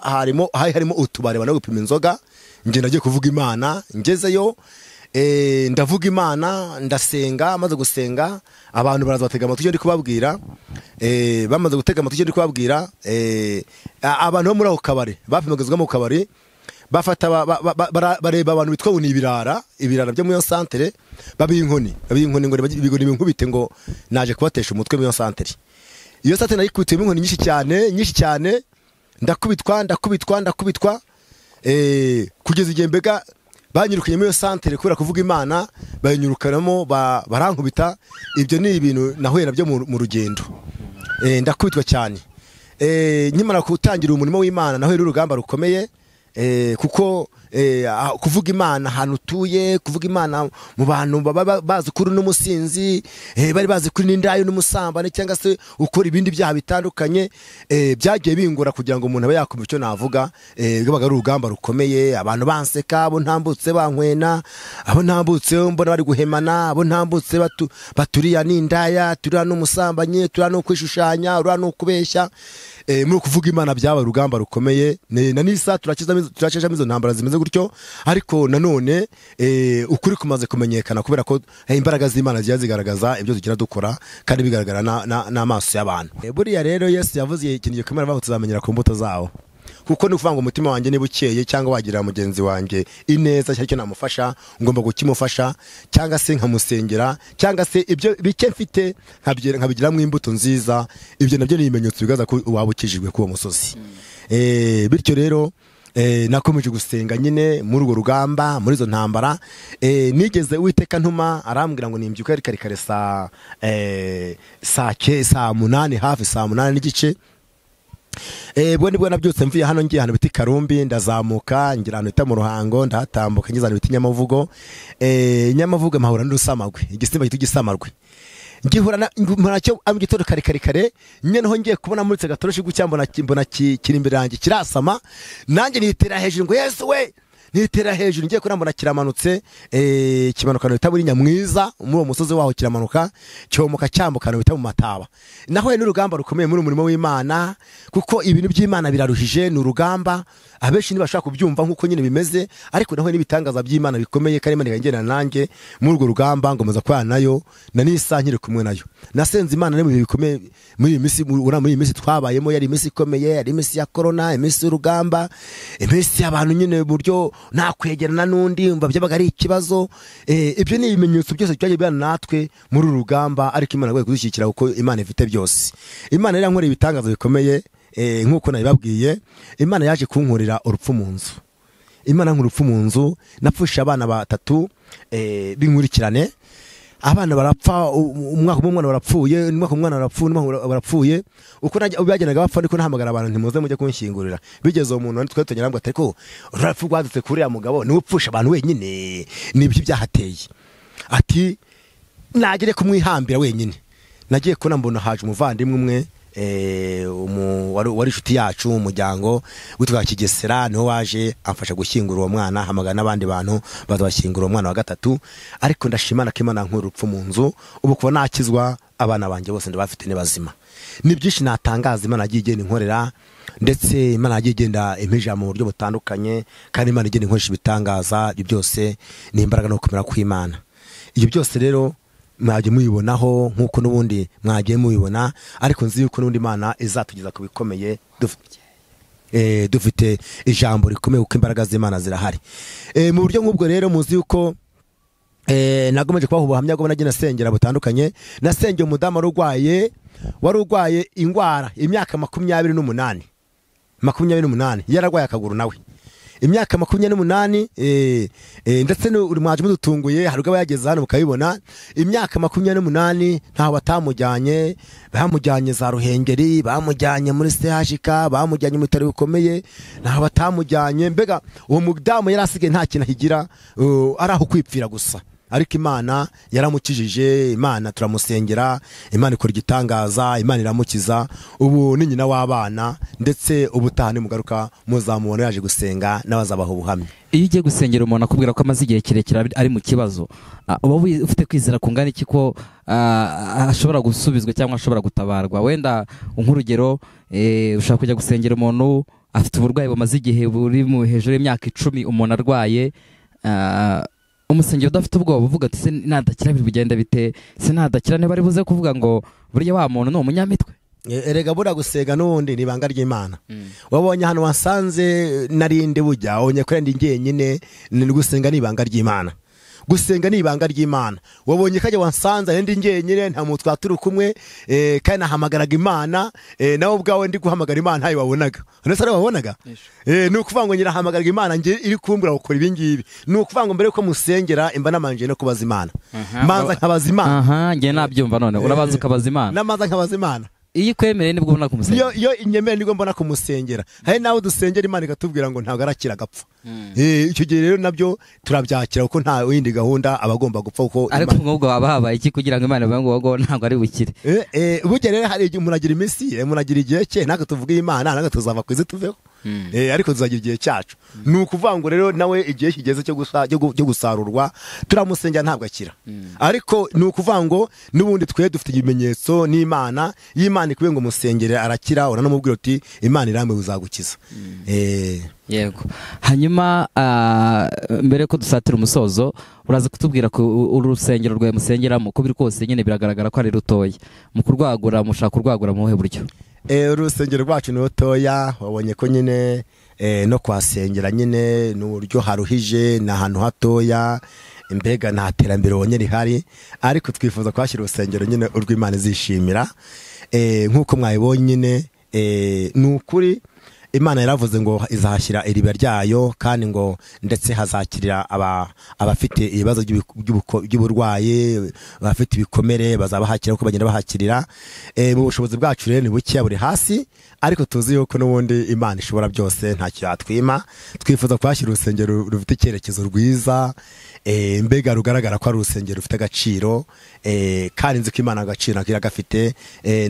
harimo utubare bana gupima inzoga. Nge nagiye kuvuga Imana. Ngezeyo ndavuga Imana ndasenga. Maze gusenga abantu baraza batega amatwi ndi kubabwira. Bamaze gutega amatwi ndi kubabwira abantu bo muri ako kabare bapimagazwa mu kabare bafata bareba abantu bitwa ngo ni ibirara byo muri yo santere babiha inkoni ngo bigoni binkubite ngo naje kubatesha umutwe muri yo santere. Iyo santere nayikubitiyemo inkoni nyinshi cyane ndakubitwa kugeza igihe mbega banyirukanye muri yo santere kubera kuvuga Imana bayinyurukanamo barankubita. Ibyo ni ibintu nahuye nabyo mu rugendo. Ndakubitwa cyane. Nkimara gutangira umurimo w'Imana nahuye n'urugamba rukomeye kuko kuvuga Imana ahantu utuye, kuvuga Imana mu bantu baba bazi kuri n'umusinzi, bari bazi kuri n'indayo n'umusambane cyangwa se ukora ibindi byaha bitandukanye, byagiye bingora kugira ngo umuntu abe yakumva icyo navuga. Gabaga ari urugamba rukomeye. Abantu banseka, abo ntambutse bankwena, abo ntambutse mbona bari guhemana, abo ntambutse baturiya n'indaya, turiya n'umusambanye, turiya no kwishushanya, turiya no kubeshya. Muri kuvuga Imana byaba urugamba rukomeye. Na nisa turacishamo izo ntambara zimeze gutyo, ariko nanone ukuri kumaze kumenyekana kubera ko imbaraga z'Imana ziya zigaragaza ibyo tugira dukora kandi bigaragara n'amaso y'abantu. Buriya rero Yesu yavuze ikintu gikomeye bavuga tuzamenyera ku mbuto zawo. Kuko ni ukuvuga ngo umutima wanjye niba ukeye cyangwa wagirira mugenzi wanjye ineza cyangwa icyo namufasha ngomba gukimufasha cyangwa se nkamusengera cyangwa se ibyo bike mfite nkabigiramo imbuto nziza. Ibyo nabyo ni ibimenyetso bigaragaza ko waba ukijijwe k'uwo musozi. Bityo rero nakomeje gusenga nyine muri urwo rugamba muri izo ntambara. Nigeze Uwiteka ntuma arambwira ngo nimbyuka kare saa 8 hafi saa 8 n'igice. Bwo nibwo nabyutse mvuye hano ngiye hano biti Karumbi, ndazamuka ngira hano bita mu Ruhango, ndahatambuka ngizana biti Nyamavugo. Nyamavugo mahura n'urusamagwe, igisimba gito gisamarwe. Ngihura cyo am gitoro kare nyene ho ngiye kubona muri gatoroshi gucyambona kiri imbere yanjye kirasama, nanjye nitera hejuru ngo Yesu we, nitera hejuru ngiye kurambona kiramanutse. Kimanuka no bitaburi Nyamwiza muri uwo musozi waho kiramanuka cyomuka cyambukana bita mu Mataba. Naho n'urugamba rukomeye muri umurimo w'Imana, kuko ibintu by'Imana biraruhije n'urugamba abenshi ntibashaka kubyumva nkuko nyine bimeze, ariko naho n'ibitangaza by'Imana bikomeye kandi Imana igenera nanjye muri urwo rugamba ngomeza kwa nayo na nisankire kumwe nayo. Nasenze Imana ne mu bikomeye muri iyi minsi twabayemo, yari iminsi ikomeye, yari iminsi ya corona, iminsi y'urugamba, iminsi y'abantu nyine buryo nakwegerana n'undi umva byabaga ari ikibazo. Ibyo ni ibimenyetso byose byaje bya natwe muri uru rugamba, ariko Imana gwe kudushyikira uko Imana ifite byose. Imana irankorera ibitangaza bikomeye. Nkuko nabibabwiye, Imana yaje kunkurira urupfu mu nzu. Imana nk'urupfu mu nzu, napfusha abana 3 binkurikirane. Abana barapfa, umwaka umwana barapfuye, umwaka umwana barapfuye. Uko byagenaga bapfa niko nahamagara abantu ntimuze mujye kunshyingurira. Bigeze umuntu twe tonyarambwa ateko urapfu rwadutse kuri ya mugabo ni upfusha abantu wenyine, nibyo byahateye. Ati nagire kumwihambira wenyine. Nagiye kubona mbona haje umuvandimwe umwe wari inshuti yacu umuryango witwa Kigesera, niho waje amfasha gushyingura uwo mwana, hamagana n'abandi bantu bazabashyingura uwo mwana wa 3. Ariko ndashimana ko Imana nk'urupfu mu nzu, ubu kuba nakizwa abana banjye bose ndabafite n'ibazima. Ni byinshi natangaza Imana yagiye igenda inkorera, ndetse Imana yagiye igenda impeja mu buryo butandukanye, kandi Imana igenda inkoresha ibitangaza. Ibyo byose ni imbaraga no gukomera kw'Imana. Ibyo byose rero mwagiye muyibonaho nkuko n'ubundi mwagiye mubibona, ariko nzi yuko n'undi Imana izatugeza ku bikomeye. Dufite ijambo rikomeye uko imbaraga z'Imana zirahari. Mu buryo nk'ubwo rero muzi yuko nagomeje kubaho ubuhamya bwo nagiye nasengera butandukanye. Nasengeye umudamu wari urwaye ingwara imyaka 28 yararwaye akaguru nawe imyaka 28. Ndetse uri mwaje mudutunguye, hari ubwo yageze hano mukabibona. Imyaka 28 ntaho batamujyanye, bamujyanye za Ruhengeri, bamujyanye muri CHK, bamujyanye mu bitaro bikomeye, ntaho batamujyanye. Mbega uwo mudamu yari asigaye nta kintu ahigira, ari aho kwipfira gusa. Ariko Imana yaramukijije, Imana turamusengera, Imana ikora igitangaza, Imana iramukiza. Ubu ni nyina w'abana, ndetse ubutaha ni mugaruka muzamubona yaje gusenga n'abazabaho ubuhamya. Iyo ugiye gusengera umuntu akubwira ko amaze igihe kirekire ari mu kibazo, uba ufite kwizera kungana iki ko ashobora gusubizwa cyangwa ashobora gutabarwa? Wenda nk'urugero, ushaka kujya gusengera umuntu afite uburwayi bumaze igihe buri mu hejuru y'imyaka 10 umuntu arwaye, umusengero udafite ubwoba uvuga ati se nadakira bigenda bite, se nadakira ne bari buze kuvuga ngo burya wa muntu no umunyamitwe. Erega bura gusega n'undi ni ibanga ry'Imana. Wabonye hano wasanze narinde bujya onye ko ndi ngenyine, ni gusenga ni ibanga ry'Imana. Gusenga ni ibanga ry'Imana. Wabonye kaje wansanza ndi ngenyine nta mutwa turi kumwe, kandi nahamagaraga Imana, nawe ubwawe ndi guhamagara Imana hayi wabonaga. Nese ari wabonaga? Ni ukuvuga ngo nyirahamagaraga Imana nge iri kumbura gukora ibi ngibi. Ni ukuvuga ngo mbere ko musengera imba namanje no kubaza Imana. Manza nkabaza Imana. Nge nabyumva none urabaza ukabaza Imana. Namanza nkabaza Imana. Iyi kwemereye nibwo mbona kumusengera. Yo inyemere nibwo mbona kumusengera. Hari nawe dusengera Imana ikatubwira ngo ntago arakira gapfa. Icyo gihe rero nabyo turabyakira kuko nta yindi gahunda abagomba gupfa uko. Ariko mwubwo baba iki kugira ngo Imana bavuga ngo ntago ari bukire. Burya rero hari igihe muragira iminsi, muragira igihe cye, naka tuvuga Imana, naka tuzava kwize tuveho. Ariko tuzagira igihe cyacu. Ni ukuvuga ngo rero nawe igihe kigeze cyo gusarurwa turamusengera ntabwo akira. Ariko ni ukuvuga ngo n'ubundi twe dufite ibimenyetso n'Imana, y'Imana ikubye ngo musengere arakira, uranamubwira uti Imana irambe uzagukiza. Yego. Hanyuma mbere ko dusatira umusozo, uraza kutubwira ko urusengero rwawe musengeramo ko biri kose nyine biragaragara ko ari rutoya. Mu kurwagura mushaka kurwagura mu buryo? Urusengero rwacu ni rutoya, wabonye ko nyine no kwasengera nyine n'uburyo haruhije, na ahantu hatoya, mbega nta terambere wonye rihari, ariko twifuza kwashyira urusengero nyine urw'Imana izishimira. Nk'uko mwayibonye nyine ni ukuri Imana yaravuze ngo izahashyira iriba ryayo, kandi ngo ndetse hazakirira abafite ibibazo by'uburwayi, abafite ibikomere bazabahakira uko bagenda bahakirira. Mu bushobozi bwacu rero ni buke, buri hasi, ariko tuzi yuko n'ubundi Imana ishobora byose, ntacyo yatwima. Twifuza kwashyira urusengero rufite icyerekezo rwiza, mbega rugaragara ko ari urusengero rufite agaciro, kandi nzi ko Imana agaciro iragafite,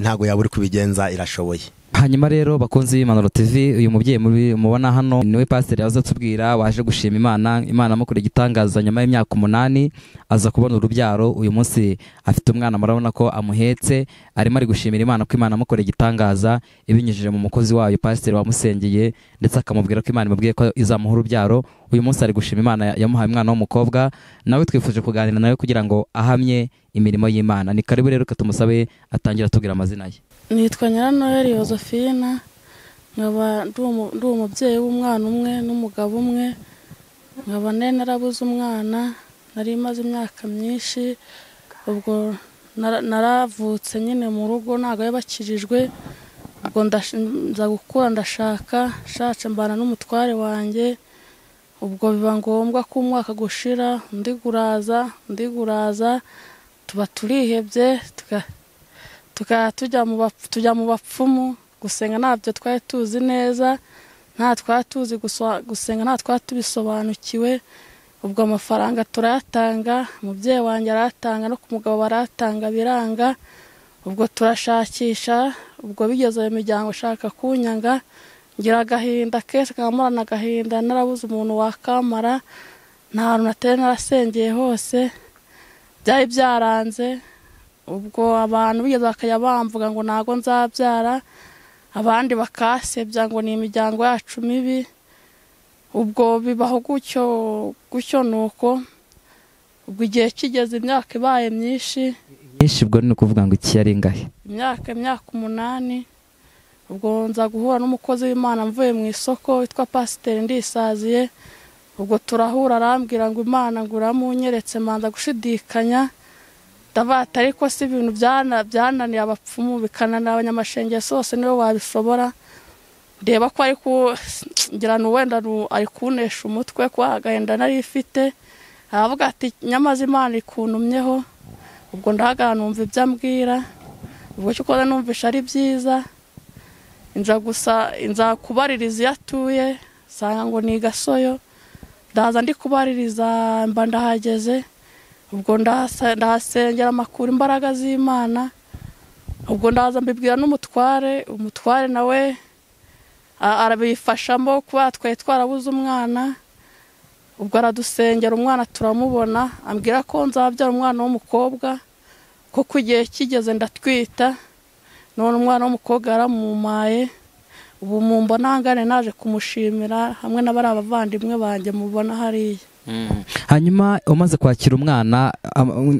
ntago yaburi kubigenza, irashoboye. Hanyuma rero bakunzi b'Impanuro TV, uyu mubyeyi mubona hano niwe pasiteri yaza tubwira waje gushima Imana amukora igitangaza nyuma y'imyaka 8 aza kubona urubyaro. Uyu munsi afite umwana, murabona ko amuhetse, arimo ari gushimira Imana ko Imana amukora igitangaza ibinyujije mu mukozi wayo pasiteri wamusengeye, ndetse akamubwira ko Imana imubwiye ko izamuha urubyaro. Uyu munsi ari gushima Imana yamuhaye umwana w'umukobwa, nawe twifuje kuganira nawe kugira ngo ahamye imirimo y'Imana. Ni karibu rero katumusabe atangira tubwira amazina ye. Nitwa Nyiranoheli Josephine, nkaba ndi umubyeyi w'umwana umwe n'umugabo umwe, nkaba narabuze umwana, nari maze imyaka myinshi, ubwo naravutse nyine mu rugo ntago yabakirijwe, ubwo nza gukura ndashatse mbana n'umutware wanjye, ubwo biba ngombwa ko umwaka gushira ndiguraza tuba turihebye, tujya mu bapfumu gusenga, ntabyo twari tuzi neza, nta twari tuzi gusenga, nta twari tubisobanukiwe. Ubwo amafaranga turayatanga, umubyeyi wanjye aratanga, no ku mugabo baratanga, biranga. Ubwo turashakisha, ubwo bigeze mu miryango ushaka kunyanga, ngira agahinda kenshi, kamurana agahinda, narabuze umuntu wakamara, nta hantu natari narasengeye hose, byari byaranze. Ubwo abantu bigeze bakajya bamvuga ngo ntago nzabyara, abandi bakasebya ngo ni imiryango yacu mibi. Ubwo bibaho gutyo nuko, ubwo igihe kigeze imyaka ibaye myinshi. Ubwo ni ukuvuga ngo iki yari ingahe? Imyaka 8. Ubwo nza guhura n'umukozi w'Imana mvuye mu isoko witwa Pasiteri Ndisaziye. Ubwo turahura, arambwira ngo Imana ngo uramunyeretse, manza gushidikanya, ndabata ariko si ibintu byananiye abapfumu, bikananira abanyamashengesho bose niwe wabishobora. Ndeba ko ari ngira wenda ari kunesha umutwe, ko agahinda nari ifite. Aravuga ati nyamaze Imana ikuntumyeho. Ubwo ndahagana numva ibyo ambwira, ubwo cyo koza numvisha ari byiza. Inza kubaririza iyo atuye, sanga ngo ni Gasoyo, ndaza ndi kubaririza, mba ndahageze. Ubwo ndahasengera amakuru imbaraga z'Imana. Ubwo ndaza mbibwira umutware nawe arabifashamo, kuba twari twarabuze umwana. Ubwo aradusengera, umwana turamubona, ambwira ko nzabyara umwana w'umukobwa, ko igihe kigeze ndatwita, none umwana w'umukobwa yaramumaye. Ubu mumbona hangane naje kumushimira hamwe n'abari abavandimwe banjye mubona hariya. Hanyuma umaze kwakira umwana,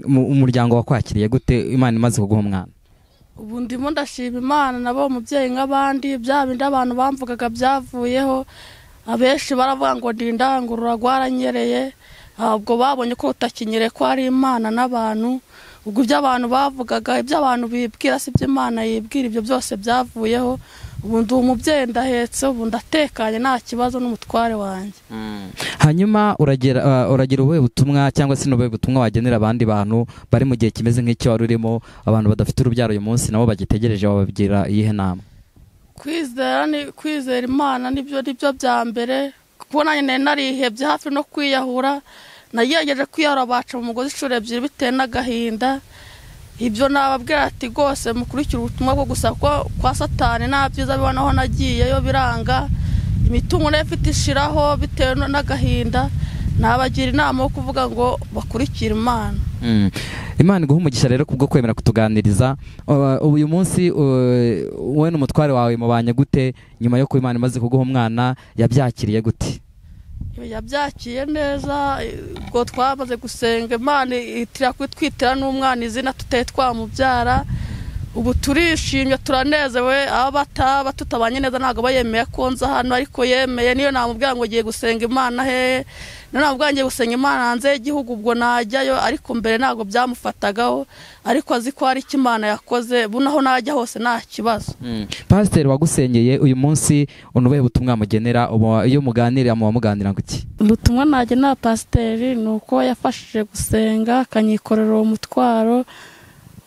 umuryango wakwakiriye gute Imana imaze kuguha umwana? Ubu ndimo ndashima Imana, nabo umubyeyi nk'abandi, bya bindi abantu bamvugaga byavuyeho. Abenshi baravuga ngo ndindangurura rwaranyereye, ubwo babonye ko utakinyereye ko ari Imana n'abantu. Ubwo ibyo abantu bavugaga, ibyo abantu bibwira si byo Imana yibwira, ibyo byose byavuyeho. Ubu ndi umubyeyi ndahetse, ubu ndatekanye, nta kibazo n'umutware wanjye. Hanyuma uragira ubuhe butumwa cyangwa se n'ubuhe butumwa wagenera abandi bantu bari mu gihe kimeze nk'icyo wari urimo, abantu badafite urubyaro uyu munsi nabo bagitegereje, wababwira iyihe nama? Kwizera Imana nibyo bya mbere, kubona nyine narihebye hafi no kwiyahura, nagerageje kwiyahura baca mu mugozi 2 ebyiri bitewe n'agahinda. Ibyo nababwira ati rwose mukurikira ubutumwa bwo gusa kwa Satani, nta byiza bibonaho nagiyeyo biranga, imitungo n'ifite ishiraho bitewe n'agahinda. Nabagira inama yo kuvuga ngo bakurikira Imana. Imana iguha umugisha rero kubwo kwemera kutuganiriza. Uyu munsi wowe n'umutware wawe mubanye gute nyuma yo ko Imana imaze kuguha umwana? Yabyakiriye gute? Yabyakiye neza. Ubwo twamaze gusenga, Imana itira kwitwitira n'umwana izina tutari twamubyara. ubu turishimye turanezewe, aba bataba tutabanye neza ntabwo bayemeye ko nza hano, ariko yemeye. Niyo namubwira ngo ngiye gusenga Imana he, niyo namubwira ngiye gusenga Imana hanze y'igihugu, ubwo najyayo, ariko mbere ntabwo byamufatagaho, ariko azi ko hari icyo Imana yakoze, bunaho najya hose nta kibazo. Pasiteri wagusengeye uyu munsi unubuhe butumwa mugenera iyo muganira muganira ngo iki? Ubutumwa nagenera pasiteri ni uko yafashije gusenga akanyikorera uwo mutwaro,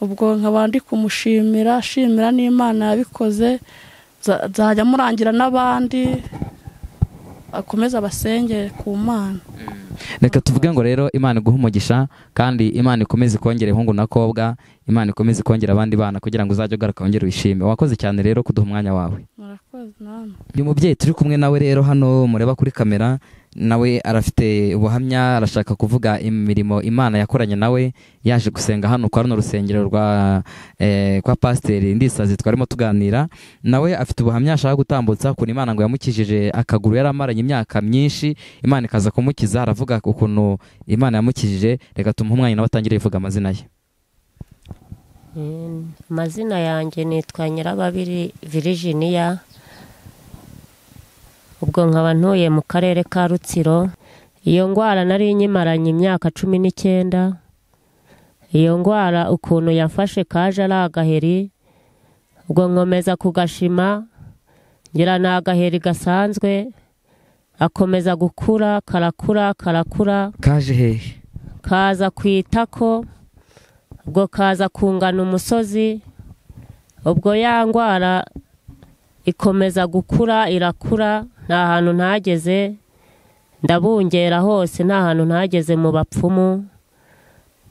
ubwo nkaba ndi kumushimira, ashimira n'Imana yabikoze, nzajya murangira n'abandi akomeza abasengere ku Mana. Reka tuvuge ngo rero Imana iguhe umugisha, kandi Imana ikomeze kongera ihungu na kobwa, Imana ikomeze kongera abandi bana kugira ngo uzajye ugaruka wongere wishime. Wakoze cyane rero kuduha umwanya wawe. Murakoze namwe. Uyu mubyeyi turi kumwe nawe rero hano mureba kuri kamera, nawe arafite ubuhamya, arashaka kuvuga imirimo Imana yakoranye nawe yaje gusenga hano kwa runo rusengero kwa Pasiteri Ndisazi twarimo tuganira. Nawe afite ubuhamya ashaka gutambutsa ku Imana ngo yamukijije akaguru yari amaranye imyaka myinshi, Imana ikaza kumukiza. Aravuga ukuntu Imana yamukijije. Reka tumuhe umwanya nawe atangire yivuga amazina ye. Amazina yanjye nitwa Nyirababiri Virginia, ubwo nkaba ntuye mu karere ka Rutsiro. Iyo ndwara nari nyimaranye imyaka 19. Iyo ndwara ukuntu yafashe kaje ari agaheri, ubwo nkomeza kugashima, ngira ni agaheri gasanzwe, akomeza gukura, karakura. Kaje hehe? Kaza kwitako, ubwo kaza kungana umusozi, ubwo ya ndwara ikomeza gukura, irakura, nta hantu ntageze, ndabungera hose, nta hantu ntageze mu bapfumu.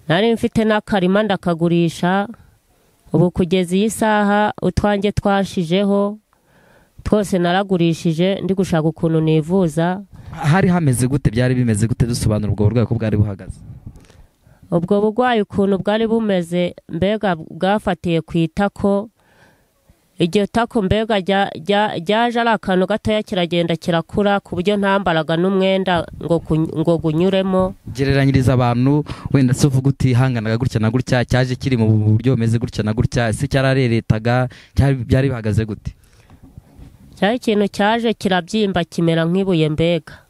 Nari mfite n'akarima ndakagurisha, ubu kugeza iyi saha utwanjye twashijeho twose naragurishije, ndi gushaka ukuntu nivuza. Hari hameze gute? Byari bimeze gute? Dusobanura ubwo burwayi ko bwari buhagaze. Ubwo burwayi ukuntu bwari bumeze, mbega bwafatiye ku itako. Iryo tako mbega ryaje ari akantu gatoya kiragenda kirakura ku buryo ntambaraga n'umwenda ngo gunyuremo. Gereranyiriza abantu wenda se uvuga uti hanganaga gutya na gutya, cyaje kiri mu buryo bumeze gutya na gutya, ese cyarareretaga, byari bihagaze gute? Cyari ikintu cyaje kirabyimba kimera nk'ibuye, mbega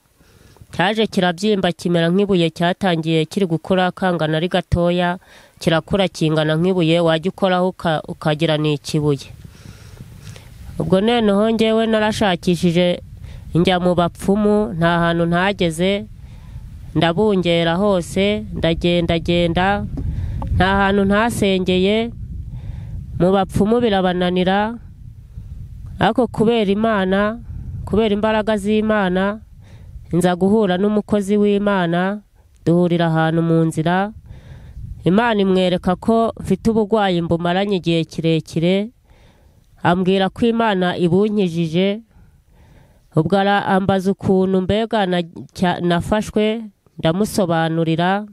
cyaje kirabyimba kimera nk'ibuye, cyatangiye kiri gukura kangana ari gatoya, kirakura kingana nk'ibuye, wajya ukoraho ukagira ni ikibuye. Ubwo noneho njyewe narashakishije njya mu bapfumu, nta hantu ntageze, ndabungera hose, ndagenda, nta hantu ntasengeye, mu bapfumu birabananira. Ariko kubera Imana, kubera imbaraga z'Imana, nza guhura n'umukozi w'Imana, duhurira ahantu mu nzira. Imana imwereka ko mfite uburwayi mbumaranye igihe kirekire, ambwira ko Imana ibunkijije. Ubwo ambaza ukuntu mbega nafashwe, ndamusobanurira.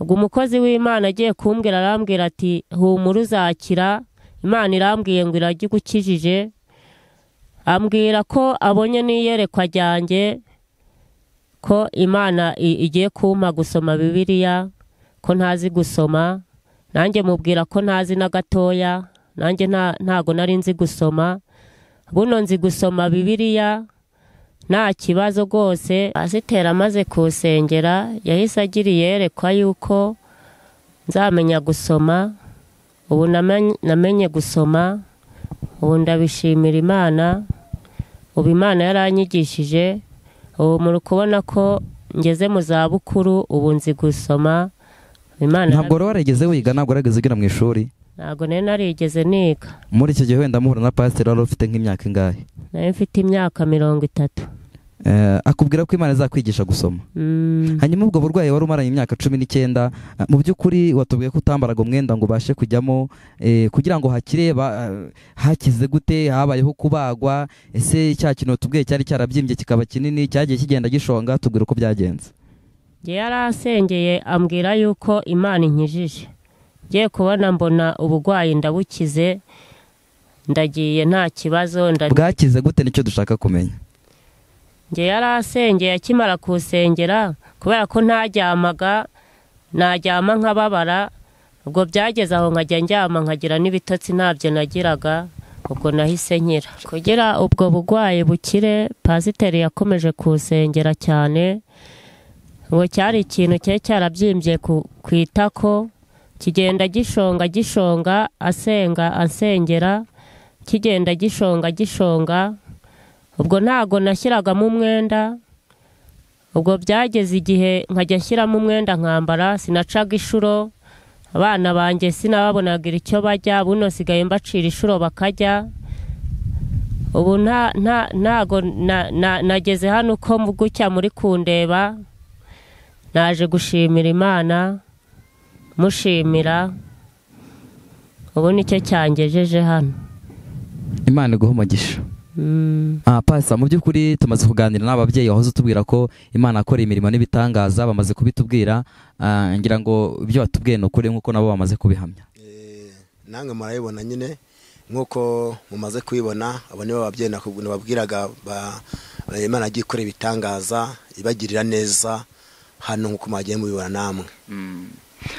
Ubwo umukozi w'Imana agiye kumbwira, arambwira ati humura uzakira, Imana irambwiye ngo iragukijije. Ambwira ko abonye n'iyerekwa ryanjye ko Imana igiye kumpa gusoma Bibiliya, ko ntazi gusoma. Nanjye mubwira ko ntazi na gatoya, nanjye ntago nari nzi gusoma. Buno nzi gusoma Bibiliya nta kibazo rwose. Pasiteri amaze kusengera yahise agira iyerekwa yuko nzamenya gusoma. Ubu namenye gusoma, ubu ndabishimira Imana. Ubu Imana yaranyigishije, ubu muri kubona ko ngeze mu zabukuru, ubu nzi gusoma. Ntabwo warigeze wiga? Ntabwo warigeze ugira mu ishuri? Ntabwo narigeze niga. Muri icyo gihe wenda muhura na Pasiteri wari ufite nk'imyaka ingahe? Nari mfite imyaka 30. Akubwira ko Imana izakwigisha gusoma. Hanyuma ubwo burwayi wari umaranye imyaka 19, mu by'ukuri watubwiye ko utambaraga umwenda ngo ubashe kujyamo, kugira ngo hakire, hakize gute? Habayeho kubagwa? Ese cya kintu watubwiye cyari cyarabyimbye kikaba kinini, cyagiye kigenda gishonga? Tubwira uko byagenze. Yarasengeye ambwira yuko Imana inkijije. Ngiye kubona mbona uburwayi ndabukize, ndagiye nta kibazo. Bwakize gute? Nicyo dushaka kumenya. Nge yarasengeye akimara kusengera, kubera ko ntaryamaga, naryama nkababara. ubwo byageze aho nkajya njyama nkagira n'ibitotsi ntabyo nagiraga, ubwo nahise nkira. Kugira ubwo bugwayi bukire, pasiteri yakomeje kusengera cyane, ngo cyari ikintu cye cyarabyimbye ku itako, kigenda gishonga asengera, kigenda gishonga, ubwo ntago nashyiragamo umwenda. Ubwo byageze igihe nkajya nshyiramo umwenda nkambara, sinacaga ishuro, abana banjye sinababonaga icyo bajya, buno sigaye mbacira ishuro bakajya. Ubu ntago nageze hano uko gutya muri kundeba, naje gushimira Imana, mushimira, ubu nicyo cyangejeje hano. Imana iguhe umugisha. Pasa, mu by'ukuri tumaze kuganira n'ababyeyi wahoze utubwira ko Imana akora imirimo n'ibitangaza, bamaze kubitubwira, ngira ngo ibyo batubwiye ni ukuri nk'uko nabo bamaze kubihamya. Namwe murayibona nyine nk'uko mumaze kubibona, abo nibo babyeyi nababwiraga, Imana agiye ikora ibitangaza, ibagirira neza hano nk'uko mwagiye mubibona namwe.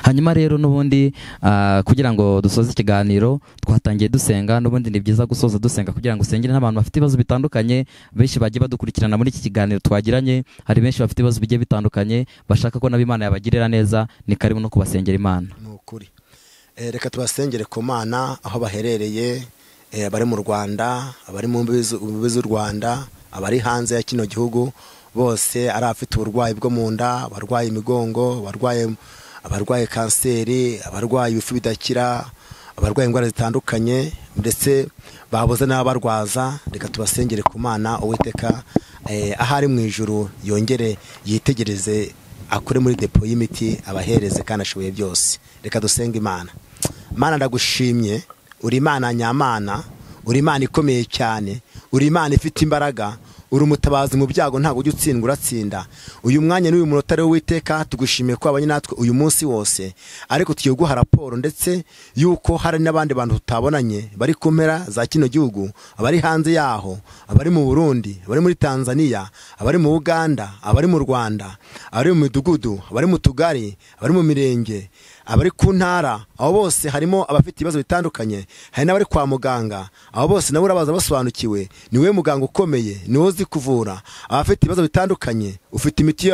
Hanyuma rero n'ubundi kugira ngo dusoze ikiganiro twatangiye dusenga, n'ubundi ni byiza gusoza dusenga kugira ngo usengere n'abantu bafite ibibazo bitandukanye. Benshi bagiye badukurikirana muri iki kiganiro twagiranye, hari benshi bafite ibibazo bigiye bitandukanye bashaka ko nabo Imana yabagirira neza, ni karibu no kubasengera Imana. Ni ukuri. Reka tubasengere ku Mana aho baherereye, abari mu Rwanda, abari mu mbibi z'u Rwanda, abari hanze ya kino gihugu, bose ari abafite uburwayi bwo mu nda, abarwaye imigongo, abarwaye kanseri, abarwaye ibifu bidakira, abarwaye indwara zitandukanye, ndetse babuze n'abarwaza. Reka tubasengere ku Mana Uwiteka ahari mu ijuru yongere yitegereze, akure muri depo y'imiti abahereze kandi ashoboye byose. Reka dusenge Imana. Mana ndagushimye, uri Imana nyamana, uri Imana ikomeye cyane, uri Imana ifite imbaraga, uri umutabazi mu byago, ntabwo ujya utsindwa uratsinda. Uyu mwanya n'uyu munota rero Uwiteka tugushimiye ko abanye natwe uyu munsi wose, ariko tugiye guha raporo ndetse yuko hari n'abandi bantu tutabonanye bari ku mpera za kino gihugu, abari hanze yaho, abari mu Burundi, abari muri Tanzania, abari mu Uganda, abari mu Rwanda, abari mu midugudu, abari mu tugari, abari mu mirenge, abari ku ntara, abo bose harimo abafite ibibazo bitandukanye, hari n'abari kwa muganga, abo bose nabo urabaza basobanukiwe, niwe muganga ukomeye, niwe uzi kuvura abafite ibibazo bitandukanye, ufite imiti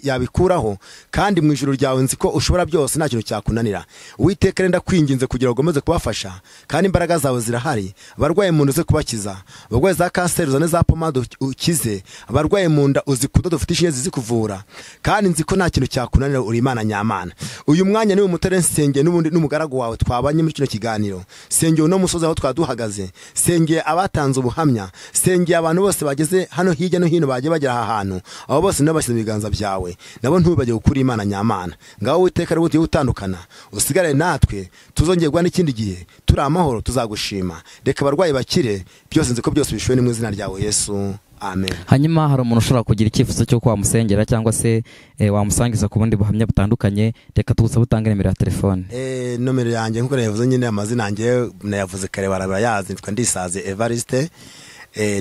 yabikuraho, kandi mu ijuru ryawe nzi ko ushobora byose, nta kintu cyakunanira. Uwiteka renda kwinginze kugira ngo ugomeze kubafasha, kandi imbaraga zawe zirahari. Abarwaye mu nda uze kubakiza, abarwaye za kanseri uzane za pomade ukize, abarwaye mu nda uzi kudoda, ufite inshinge zizi kuvura, kandi nzi ko nta kintu cyakunanira, uri Imana nyamana. Uyu mwanya niwe mutare nsengeye n'ubundi n'umugaragu wawe twabanye muri kino kiganiro, sengeye no musozi aho twaduhagaze, sengeye abatanze ubuhamya, sengeye abantu bose bageze hano hirya no hino bagiye bagera aha hantu, abo bose nabo bashyize mu biganza byawe, nabo ntubibagire gukura Imana nyamana. Ngaho Uwiteka rero utiye utandukana, usigare natwe, tuzongerwa n'ikindi gihe, turi amahoro tuzagushima. Reka abarwayi bakire, byose nzi ko byose bishoboye mu izina ryawe Yesu, amen. Hanyuma hari umuntu ushobora kugira icyifuzo cyo wamusengera cyangwa se wamusangiza ku bundi buhamya butandukanye, reka tugusabe utange nimero ya telefone. Nomero yanjye nk'uko nayavuze nyine, amazina yanjye nayavuze kare barayazi, nitwa Ndisaze Evariste,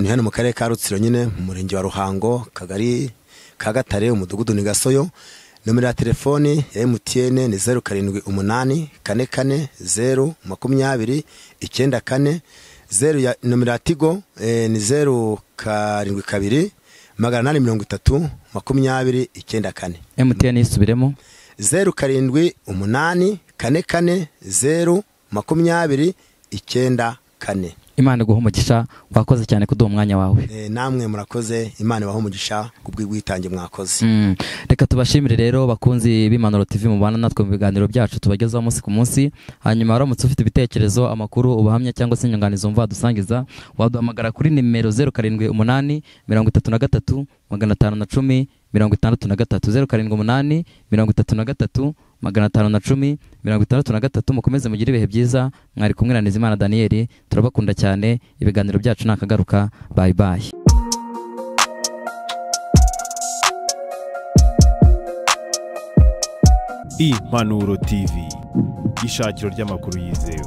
ni hano mu karere ka Rutsiro nyine, mu murenge wa Ruhango, kagari ka Gatare, umudugudu ni Gasoyo. Nomero ya telefoni ya MTN ni 0784 44 0 20 94. Nomero ya Tigo ni 072 830 20 94. MTN isubiremo 0784 44 0 20 94. Imana iguha umugisha, wakoze cyane kuduha umwanya wawe. Namwe murakoze, Imana ibahe umugisha kubw'igwitange mwakoze. Reka tubashimire rero bakunzi b'Impanuro TV, mubana natwe mu biganiro byacu tubagezaho umunsi ku munsi. Hanyuma waramutse ufite ibitekerezo, amakuru, ubuhamya cyangwa se inyunganizo umva dusangiza, waduhamagara kuri nimero 0788 33 510 63 0788 33 510 63. Mukomeze mugire ibihe byiza, mwari kumwe na Nizimana Daniel, turabakunda cyane, ibiganiro byacu nakagaruka. Bye bye. Impanuro TV, ishakiro ry'amakuru yizewe.